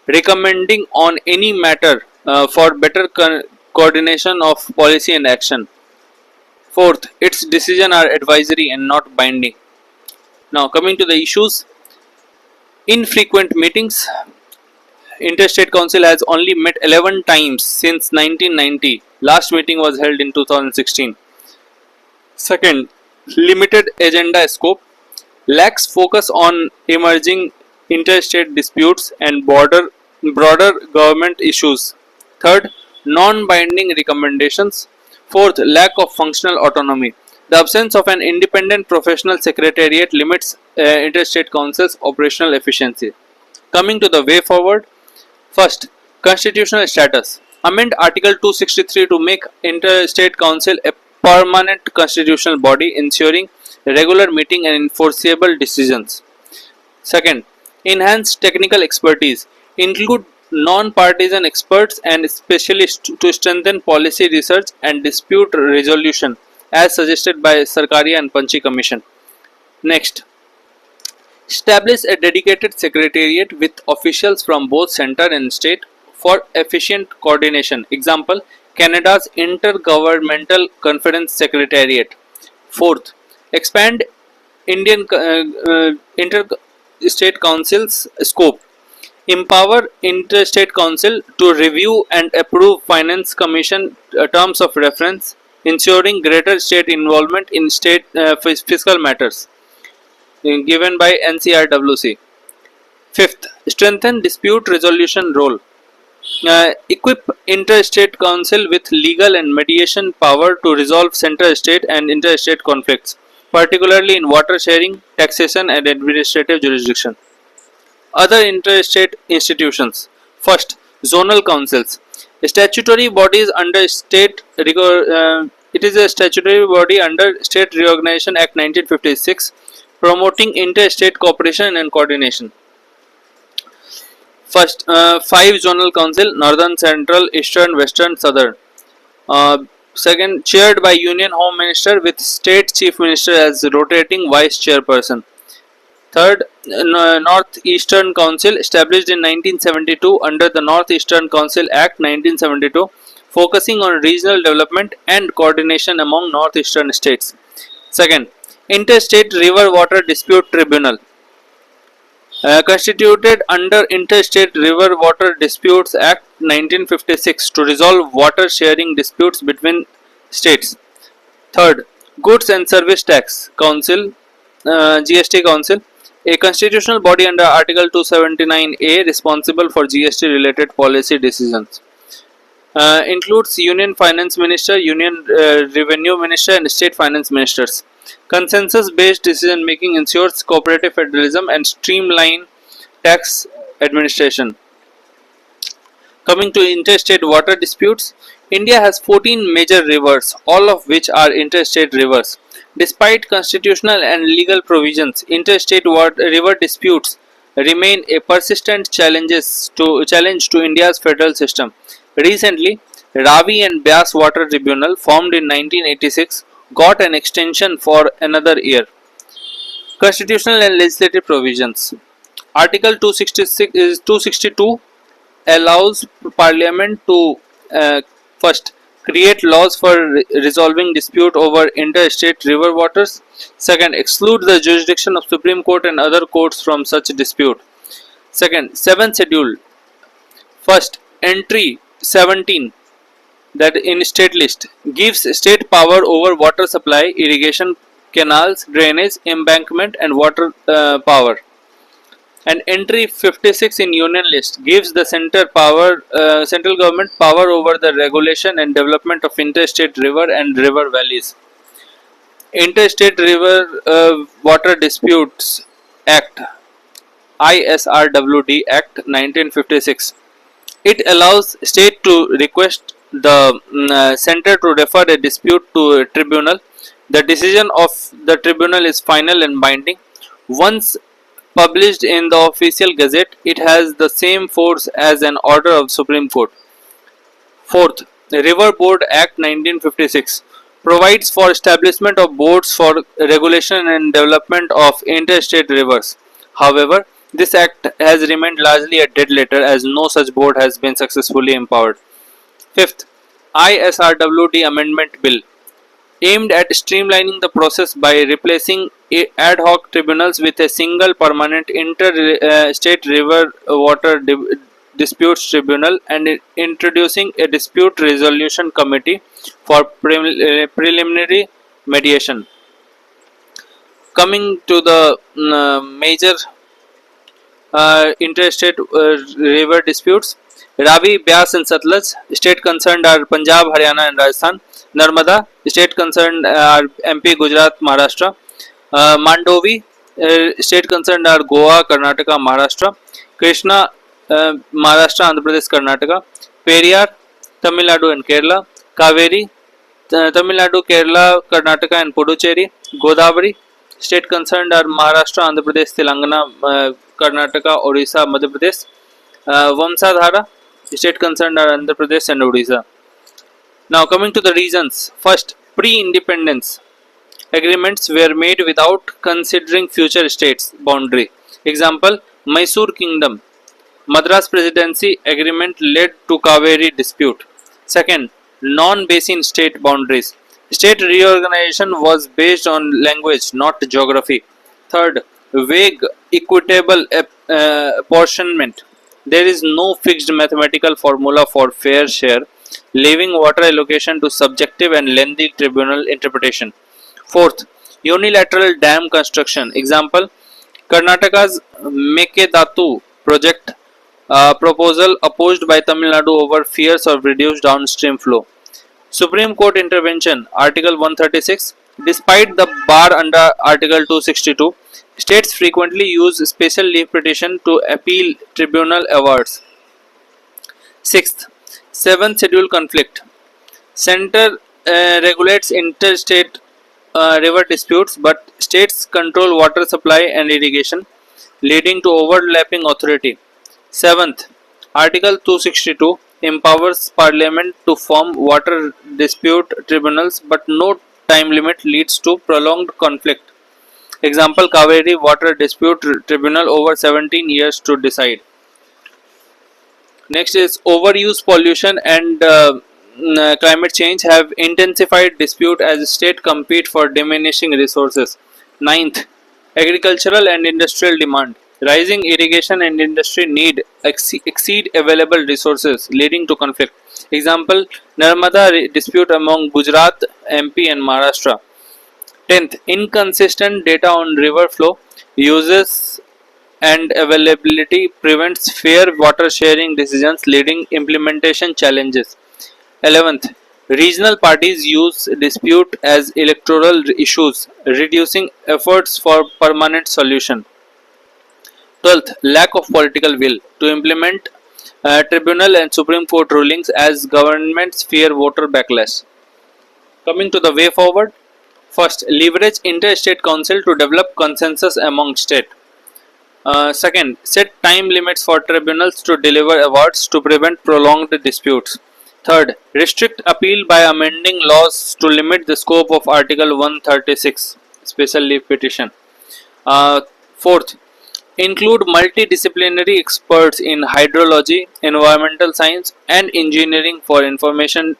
recommending on any matter for better coordination of policy and action. Fourth, its decisions are advisory and not binding. Now coming to the issues. Infrequent meetings. Interstate Council has only met 11 times since 1990. Last meeting was held in 2016. Second, limited agenda scope. Lacks focus on emerging interstate disputes and broader government issues. Third, non-binding recommendations. Fourth, lack of functional autonomy. The absence of an independent professional secretariat limits interstate council's operational efficiency. Coming to the way forward. First, constitutional status. Amend Article 263 to make interstate council a permanent constitutional body ensuring regular meeting and enforceable decisions. Second, enhance technical expertise. Include non-partisan experts and specialists to strengthen policy research and dispute resolution as suggested by Sarkaria and Panchi Commission. Next, establish a dedicated secretariat with officials from both center and state for efficient coordination. Example, Canada's Intergovernmental Conference Secretariat. Fourth, expand Indian Interstate Council's scope. Empower Interstate Council to review and approve Finance Commission terms of reference, ensuring greater state involvement in state fiscal matters. Given by NCRWC. Fifth, strengthen dispute resolution role. Equip interstate council with legal and mediation power to resolve inter-state and interstate conflicts, particularly in water sharing, taxation, and administrative jurisdiction. Other interstate institutions. First, zonal councils. Statutory bodies under state. It is a statutory body under State Reorganization Act 1956, promoting interstate cooperation and coordination. First, 5 zonal council: Northern, Central, Eastern, Western, Southern. Second, chaired by Union Home Minister with State Chief Minister as rotating Vice Chairperson. Third, North-Eastern Council, established in 1972 under the North-Eastern Council Act 1972, focusing on regional development and coordination among northeastern states. Second, Interstate River Water Dispute Tribunal, constituted under Interstate River Water Disputes Act 1956 to resolve water sharing disputes between states. Third, Goods and Service Tax Council, GST Council, a constitutional body under Article 279A responsible for GST related policy decisions. Includes Union Finance Minister, Union Revenue Minister, and State Finance Ministers. Consensus-based decision making ensures cooperative federalism and streamline tax administration. Coming to interstate water disputes, India has 14 major rivers, all of which are interstate rivers. Despite constitutional and legal provisions, interstate river disputes remain a persistent challenge to India's federal system. Recently, Ravi and Byas Water Tribunal, formed in 1986, got an extension for another year. Constitutional and legislative provisions. Article 262 allows Parliament to first, create laws for resolving dispute over interstate river waters. Second, exclude the jurisdiction of Supreme Court and other courts from such dispute. Second, 7th schedule. First, entry 17, that in state list, gives state power over water supply, irrigation, canals, drainage, embankment, and water power. And entry 56 in union list gives the central government power over the regulation and development of interstate river and river valleys. Interstate River Water Disputes Act, ISRWD Act 1956. It allows state to request the center to refer a dispute to a tribunal. The decision of the tribunal is final and binding. Once published in the official gazette, it has the same force as an order of Supreme Court. Fourth, River Board Act 1956 provides for establishment of boards for regulation and development of interstate rivers. However, this act has remained largely a dead letter as no such board has been successfully empowered. Fifth, ISRWD Amendment Bill, aimed at streamlining the process by replacing ad hoc tribunals with a single permanent interstate river water disputes tribunal and introducing a dispute resolution committee for preliminary mediation. Coming to the major interstate river disputes, Ravi, Byas and Satluj. State concerned are Punjab, Haryana and Rajasthan. Narmada. State concerned are MP, Gujarat, Maharashtra. Mandovi. State concerned are Goa, Karnataka, Maharashtra. Krishna, Maharashtra, Andhra Pradesh, Karnataka. Periyar, Tamil Nadu and Kerala. Kaveri, Tamil Nadu, Kerala, Karnataka, and Puducherry. Godavari. State concerned are Maharashtra, Andhra Pradesh, Telangana, Karnataka, Odisha, Madhya Pradesh. Vamsadhara. State concerned are Andhra Pradesh and Odisha. Now coming to the reasons. First, pre-independence agreements were made without considering future states' boundary. Example, Mysore Kingdom. Madras Presidency agreement led to Kaveri dispute. Second, non-basin state boundaries. State reorganization was based on language, not geography. Third, vague equitable apportionment. There is no fixed mathematical formula for fair share, leaving water allocation to subjective and lengthy tribunal interpretation. Fourth, unilateral dam construction. Example, Karnataka's Mekedatu project proposal opposed by Tamil Nadu over fears of reduced downstream flow. Supreme Court intervention, Article 136. Despite the bar under Article 262, states frequently use special leave petition to appeal tribunal awards. Sixth, seventh schedule conflict. Center regulates interstate river disputes, but states control water supply and irrigation, leading to overlapping authority. Seventh, Article 262 empowers Parliament to form water dispute tribunals, but no time limit leads to prolonged conflict. Example, Kaveri Water Dispute Tribunal over 17 years to decide. Next is overuse, pollution and climate change have intensified dispute as states compete for diminishing resources. Ninth, agricultural and industrial demand. Rising irrigation and industry need exceed available resources, leading to conflict. Example, Narmada dispute among Gujarat, MP and Maharashtra. 10th, inconsistent data on river flow, uses and availability prevents fair water sharing decisions, leading implementation challenges. 11th, regional parties use dispute as electoral issues, reducing efforts for permanent solution. 12th, lack of political will to implement tribunal and Supreme Court rulings as governments fear voter backlash. Coming to the way forward. First, leverage interstate council to develop consensus among states. Second, set time limits for tribunals to deliver awards to prevent prolonged disputes. Third, restrict appeal by amending laws to limit the scope of Article 136, special leave petition. Fourth, include multidisciplinary experts in hydrology, environmental science, and engineering for informed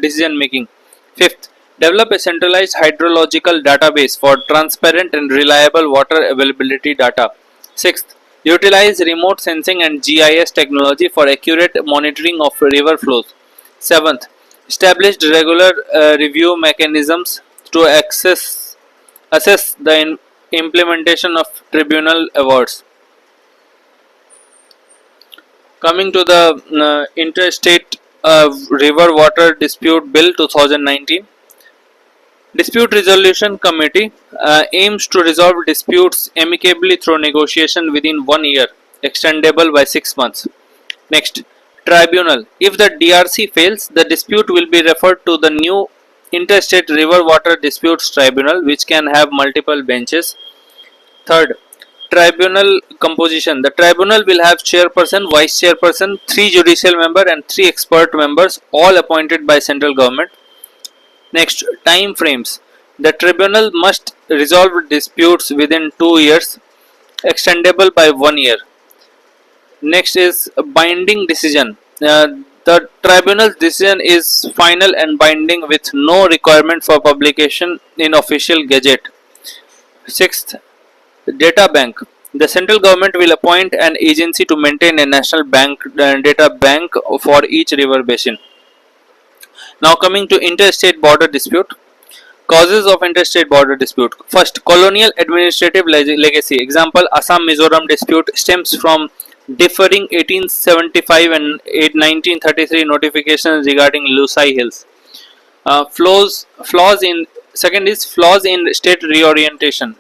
decision making. Fifth, develop a centralized hydrological database for transparent and reliable water availability data. Sixth, utilize remote sensing and GIS technology for accurate monitoring of river flows. Seventh, established regular review mechanisms to assess the implementation of tribunal awards. Coming to the Interstate River Water Dispute Bill 2019. Dispute Resolution Committee aims to resolve disputes amicably through negotiation within 1 year, extendable by 6 months. Next, Tribunal. If the DRC fails, the dispute will be referred to the new Interstate River Water Disputes Tribunal, which can have multiple benches. Third, Tribunal composition. The tribunal will have chairperson, vice chairperson, 3 judicial members and 3 expert members, all appointed by central government. Next, time frames. The tribunal must resolve disputes within 2 years, extendable by 1 year. Next is binding decision. The tribunal's decision is final and binding with no requirement for publication in official gazette. Sixth, data bank. The central government will appoint an agency to maintain a national data bank for each river basin. Now coming to interstate border dispute. Causes of interstate border dispute. First, colonial administrative legacy. Example, Assam-Mizoram dispute stems from differing 1875 and 1933 notifications regarding Lusai Hills. Flaws in state reorganization.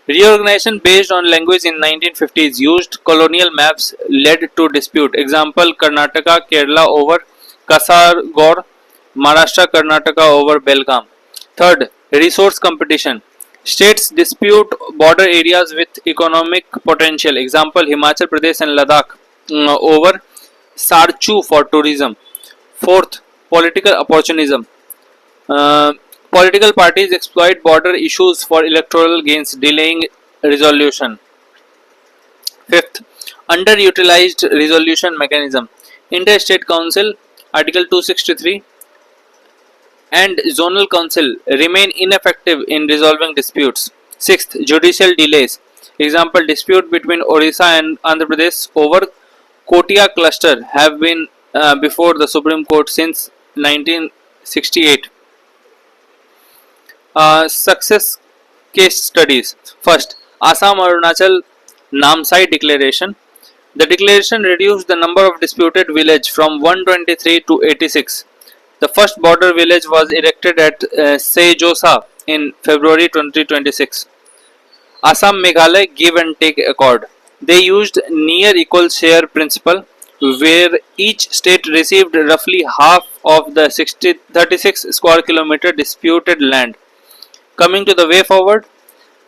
Reorganization based on language in 1950s used colonial maps led to dispute. Example, Karnataka, Kerala over Kasaragod, Maharashtra, Karnataka over Belgaum. Third, resource competition. States dispute border areas with economic potential. Example, Himachal Pradesh and Ladakh over Sarchu for tourism. Fourth, political opportunism. Uh, Political parties exploit border issues for electoral gains, delaying resolution. Fifth, underutilized resolution mechanism. Interstate Council, Article 263, and Zonal Council remain ineffective in resolving disputes. Sixth, judicial delays. Example, dispute between Orissa and Andhra Pradesh over Kotia cluster have been before the Supreme Court since 1968. Success case studies. First, Assam Arunachal Namsai Declaration. The declaration reduced the number of disputed villages from 123 to 86. The first border village was erected at Sejosa in February 2026. Assam Meghalaya Give and Take Accord. They used near equal share principle, where each state received roughly half of the 36 square kilometer disputed land. Coming to the way forward,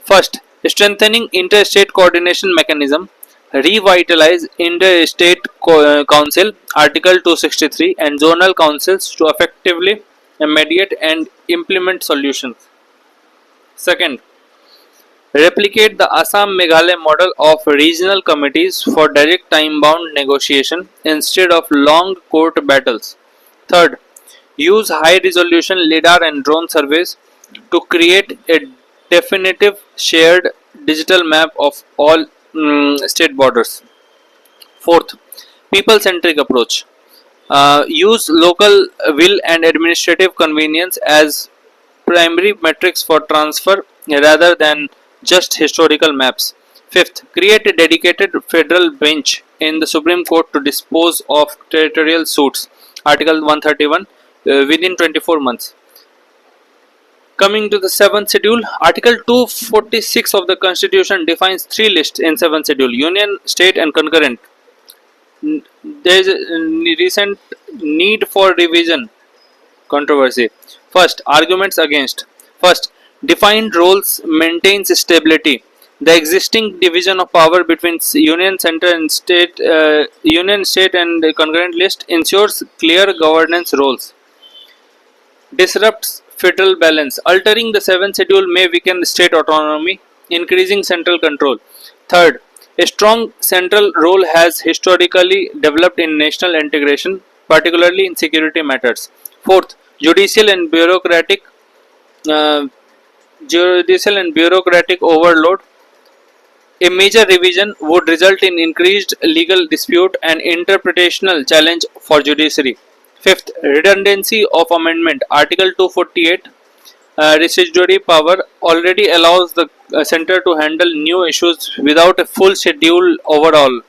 first, strengthening interstate coordination mechanism, revitalize interstate council, Article 263, and zonal councils to effectively mediate and implement solutions. Second, replicate the Assam Meghalaya model of regional committees for direct time bound negotiation instead of long court battles. Third, use high resolution LIDAR and drone surveys to create a definitive shared digital map of all state borders. Fourth, people centric approach. Use local will and administrative convenience as primary metrics for transfer rather than just historical maps. Fifth, create a dedicated federal bench in the Supreme Court to dispose of territorial suits. Article 131 within 24 months. Coming to the 7th schedule, Article 246 of the Constitution defines three lists in 7th schedule: Union, State and Concurrent. There is a recent need for revision controversy. First, arguments against. First, defined roles maintains stability. The existing division of power between union, center and state, union, state and concurrent list ensures clear governance roles. Disrupts federal balance. Altering the 7th schedule may weaken state autonomy, increasing central control. Third, a strong central role has historically developed in national integration, particularly in security matters. Fourth, judicial and bureaucratic overload. A major revision would result in increased legal dispute and interpretational challenge for judiciary. Fifth, redundancy of amendment. Article 248 residuary power already allows the center to handle new issues without a full schedule overhaul.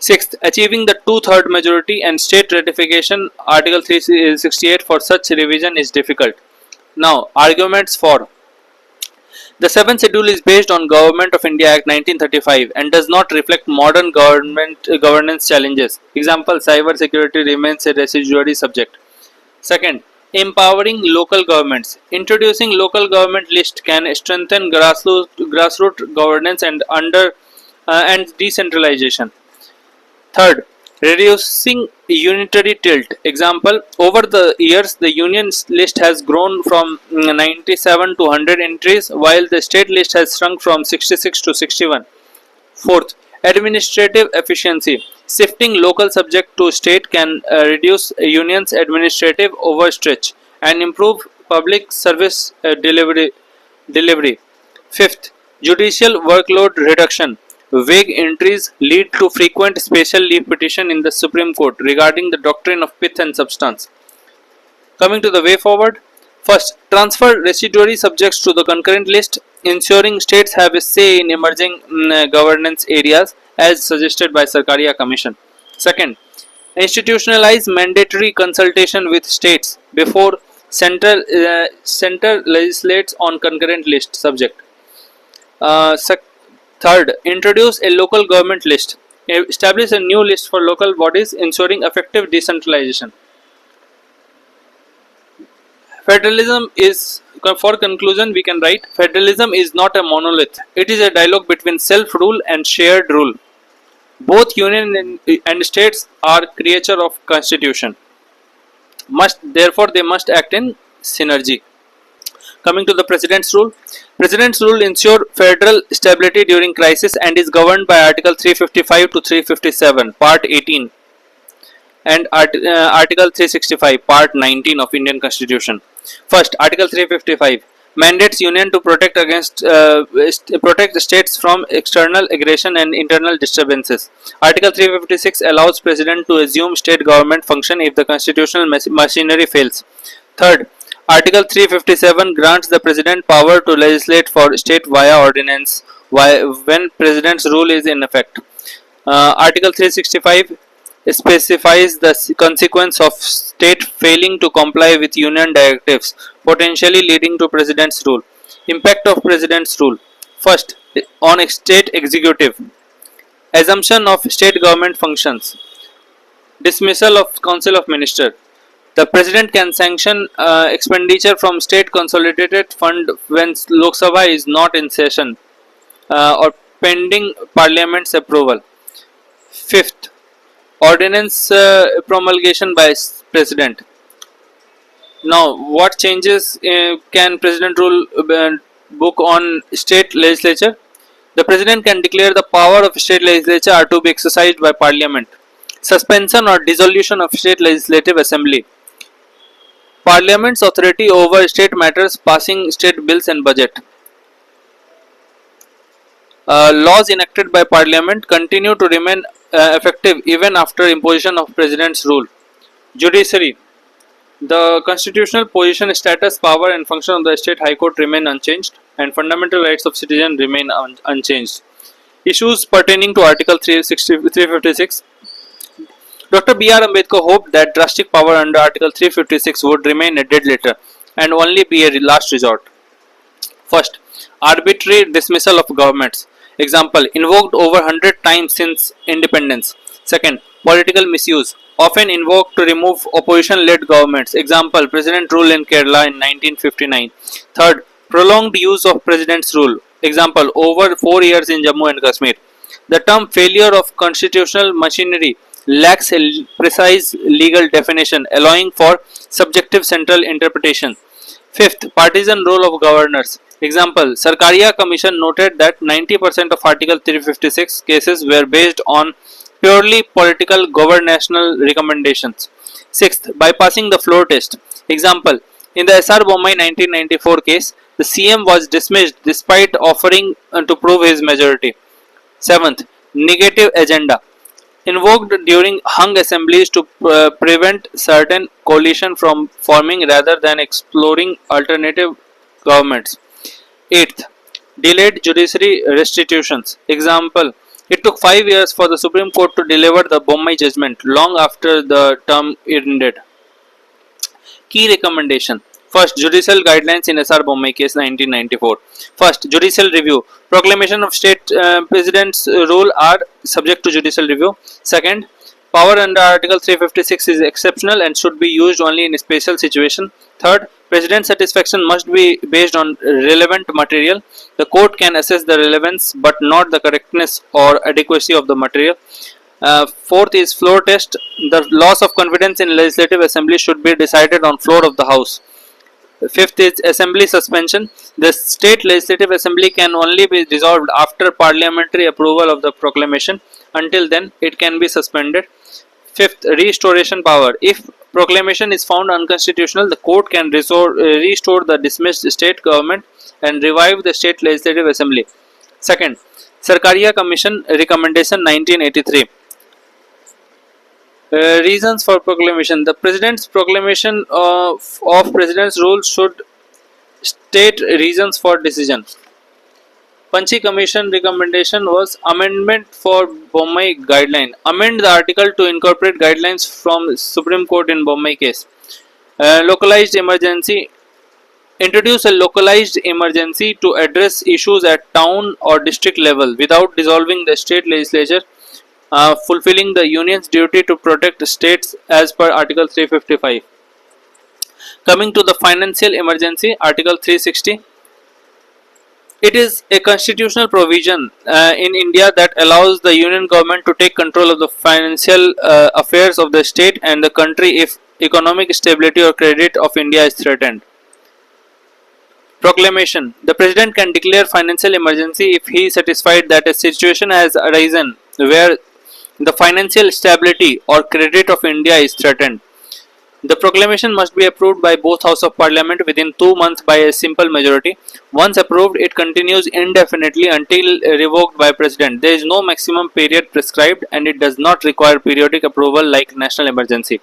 Sixth, achieving the two-third majority and state ratification. Article 368 for such revision is difficult. Now, arguments for. The 7th schedule is based on Government of India Act 1935 and does not reflect modern governance challenges. Example, cyber security remains a residuary subject. Second, empowering local governments. Introducing local government list can strengthen grassroots governance and decentralization. Third, reducing unitary tilt. Example, over the years the union list has grown from 97 to 100 entries while the state list has shrunk from 66 to 61. Fourth, administrative efficiency. Shifting local subject to state can reduce a union's administrative overstretch and improve public service delivery. Fifth, judicial workload reduction. Vague entries lead to frequent special leave petition in the Supreme Court regarding the doctrine of pith and substance. Coming to the way forward, first, transfer residuary subjects to the concurrent list, ensuring states have a say in emerging governance areas as suggested by Sarkaria Commission. Second, institutionalize mandatory consultation with states before center legislates on concurrent list subject. Third, introduce a local government list. Establish a new list for local bodies, ensuring effective decentralization. Federalism is, for conclusion, we can write federalism is not a monolith. It is a dialogue between self rule and shared rule. Both union and states are creature of constitution. Therefore they must act in synergy. Coming to the president's rule. President's rule ensure federal stability during crisis and is governed by Article 355 to 357, Part 18 and Article 365, Part 19 of Indian Constitution. First, Article 355 mandates union to protect states from external aggression and internal disturbances. Article 356 allows president to assume state government function if the constitutional machinery fails. Third, Article 357 grants the president power to legislate for state via ordinance when president's rule is in effect. Article 365 specifies the consequence of state failing to comply with union directives, potentially leading to president's rule. Impact of president's rule. First, on state executive. Assumption of state government functions. Dismissal of council of ministers. The president can sanction expenditure from state consolidated fund when Lok Sabha is not in session or pending parliament's approval. Fifth, ordinance promulgation by president. Now, what changes can president rule book on state legislature? The president can declare the power of state legislature are to be exercised by parliament. Suspension or dissolution of state legislative assembly. Parliament's authority over state matters, passing state bills and budget. Laws enacted by parliament continue to remain effective even after imposition of president's rule. Judiciary. The constitutional position, status, power and function of the state high court remain unchanged and fundamental rights of citizens remain unchanged. Issues pertaining to Article 356. Dr. B.R. Ambedkar hoped that drastic power under Article 356 would remain a dead letter and only be a last resort. First, arbitrary dismissal of governments. Example, invoked over 100 times since independence. Second, political misuse, often invoked to remove opposition-led governments. Example, President rule in Kerala in 1959. Third, prolonged use of President's rule. Example, over 4 years in Jammu and Kashmir. The term failure of constitutional machinery lacks a precise legal definition, allowing for subjective central interpretation. Fifth, partisan role of governors. Example, Sarkaria Commission noted that 90% of Article 356 cases were based on purely political governational recommendations. Sixth, bypassing the floor test. Example, in the SR Bommai 1994 case, the CM was dismissed despite offering to prove his majority. Seventh, negative agenda. Invoked during hung assemblies to prevent certain coalition from forming rather than exploring alternative governments. Eighth, delayed judiciary restitutions. Example, it took 5 years for the Supreme Court to deliver the Bommai judgment long after the term ended. Key recommendation. First, judicial guidelines in SR Bommai case 1994. First, judicial review. Proclamation of state president's rule are subject to judicial review. Second, power under Article 356 is exceptional and should be used only in a special situation. Third, president satisfaction must be based on relevant material. The court can assess the relevance but not the correctness or adequacy of the material. Fourth is floor test. The loss of confidence in legislative assembly should be decided on floor of the house. Fifth is assembly suspension. The state legislative assembly can only be dissolved after parliamentary approval of the proclamation. Until then, it can be suspended. Fifth, restoration power. If proclamation is found unconstitutional, the court can restore the dismissed state government and revive the state legislative assembly. Second, Sarkaria Commission Recommendation 1983. Reasons for proclamation. The president's proclamation of president's rule should state reasons for decision. Panchi Commission recommendation was amendment for Bommai guideline. Amend the article to incorporate guidelines from Supreme Court in Bommai case. Localized emergency. Introduce a localized emergency to address issues at town or district level without dissolving the state legislature. fulfilling the union's duty to protect states as per Article 355. Coming to the financial emergency, Article 360. It is a constitutional provision in India that allows the union government to take control of the financial affairs of the state and the country if economic stability or credit of India is threatened. Proclamation. The President can declare financial emergency if he is satisfied that a situation has arisen where the financial stability or credit of India is threatened. The proclamation must be approved by both Houses of Parliament within 2 months by a simple majority. Once approved, it continues indefinitely until revoked by President. There is no maximum period prescribed and it does not require periodic approval like national emergency.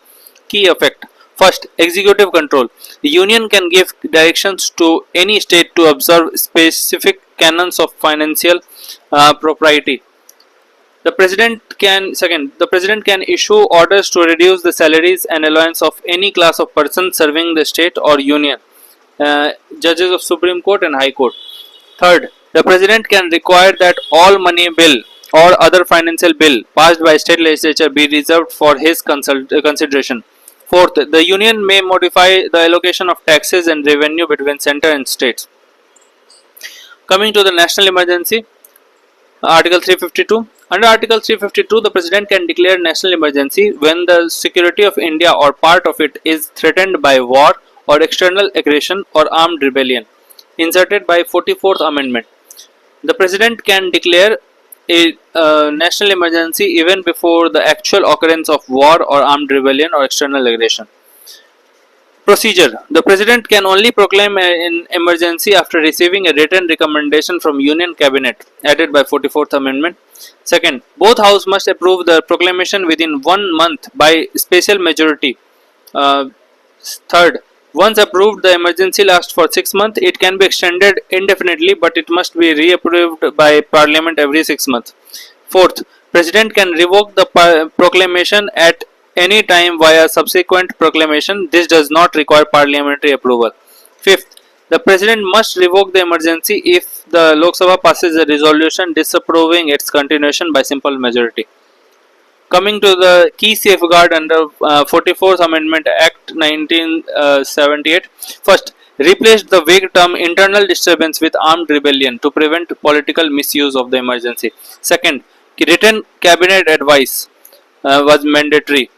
Key effect. First, executive control. The Union can give directions to any state to observe specific canons of financial propriety. The President can issue orders to reduce the salaries and allowance of any class of persons serving the state or union, judges of Supreme Court and High Court. Third, the President can require that all money bill or other financial bill passed by state legislature be reserved for his consideration. Fourth, the union may modify the allocation of taxes and revenue between center and states. Coming to the national emergency, Article 352. Under Article 352, the President can declare national emergency when the security of India or part of it is threatened by war or external aggression or armed rebellion. Inserted by 44th Amendment. The President can declare a national emergency even before the actual occurrence of war or armed rebellion or external aggression. Procedure. The President can only proclaim an emergency after receiving a written recommendation from Union Cabinet, added by 44th Amendment. Second, both Houses must approve the proclamation within 1 month by special majority. Third, once approved, the emergency lasts for 6 months. It can be extended indefinitely, but it must be reapproved by Parliament every 6 months. Fourth, President can revoke the proclamation at any time via subsequent proclamation. This does not require parliamentary approval. Fifth, the President must revoke the emergency if the Lok Sabha passes a resolution disapproving its continuation by simple majority. Coming to the key safeguard under 44th Amendment Act 1978. First, replaced the vague term internal disturbance with armed rebellion to prevent political misuse of the emergency. Second, written cabinet advice was mandatory,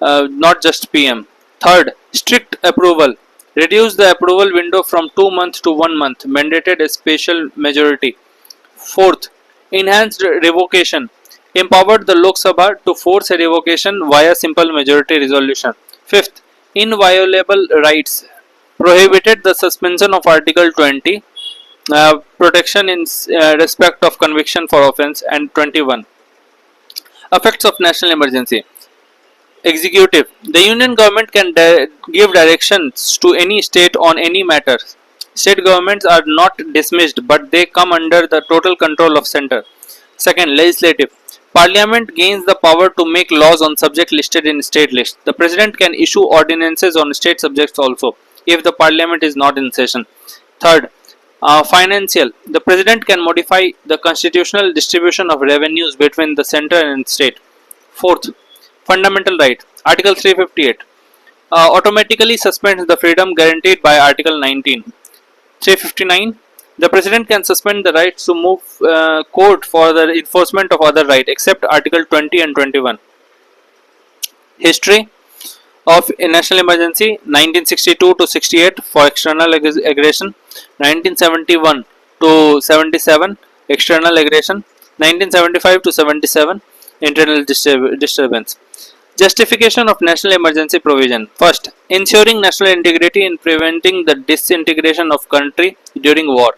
not just PM. Third, strict approval. Reduced the approval window from 2 months to 1 month, mandated a special majority. Fourth, enhanced revocation. Empowered the Lok Sabha to force a revocation via simple majority resolution. Fifth, inviolable rights. Prohibited the suspension of Article 20, protection in respect of conviction for offence, and 21. Effects of national emergency. Executive. The Union government can give directions to any state on any matter. State governments are not dismissed, but they come under the total control of centre. Second, legislative. Parliament gains the power to make laws on subject listed in state list. The President can issue ordinances on state subjects also, if the Parliament is not in session. Third, financial. The President can modify the constitutional distribution of revenues between the centre and state. Fourth, fundamental right. Article 358 automatically suspends the freedom guaranteed by Article 19. 359. The President can suspend the rights to move court for the enforcement of other rights except Article 20 and 21. History of a national emergency: 1962 to 68 for external aggression, 1971 to 77 external aggression, 1975 to 77 internal disturbance. Justification of national emergency provision. First, ensuring national integrity in preventing the disintegration of country during war.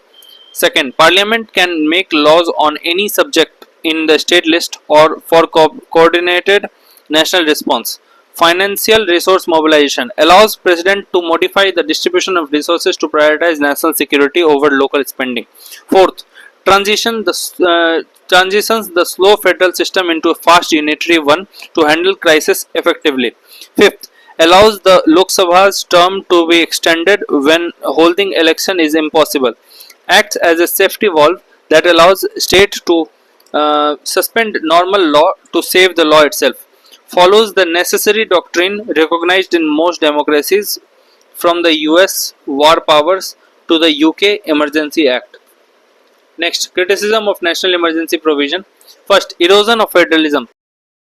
Second, Parliament can make laws on any subject in the state list or for coordinated national response. Financial resource mobilization allows President to modify the distribution of resources to prioritize national security over local spending. Fourth, transitions the slow federal system into a fast unitary one to handle crisis effectively. Fifth, allows the Lok Sabha's term to be extended when holding election is impossible. Acts as a safety valve that allows state to suspend normal law to save the law itself. Follows the necessary doctrine recognized in most democracies, from the US war powers to the UK Emergency Act. Next, criticism of national emergency provision. First, erosion of federalism.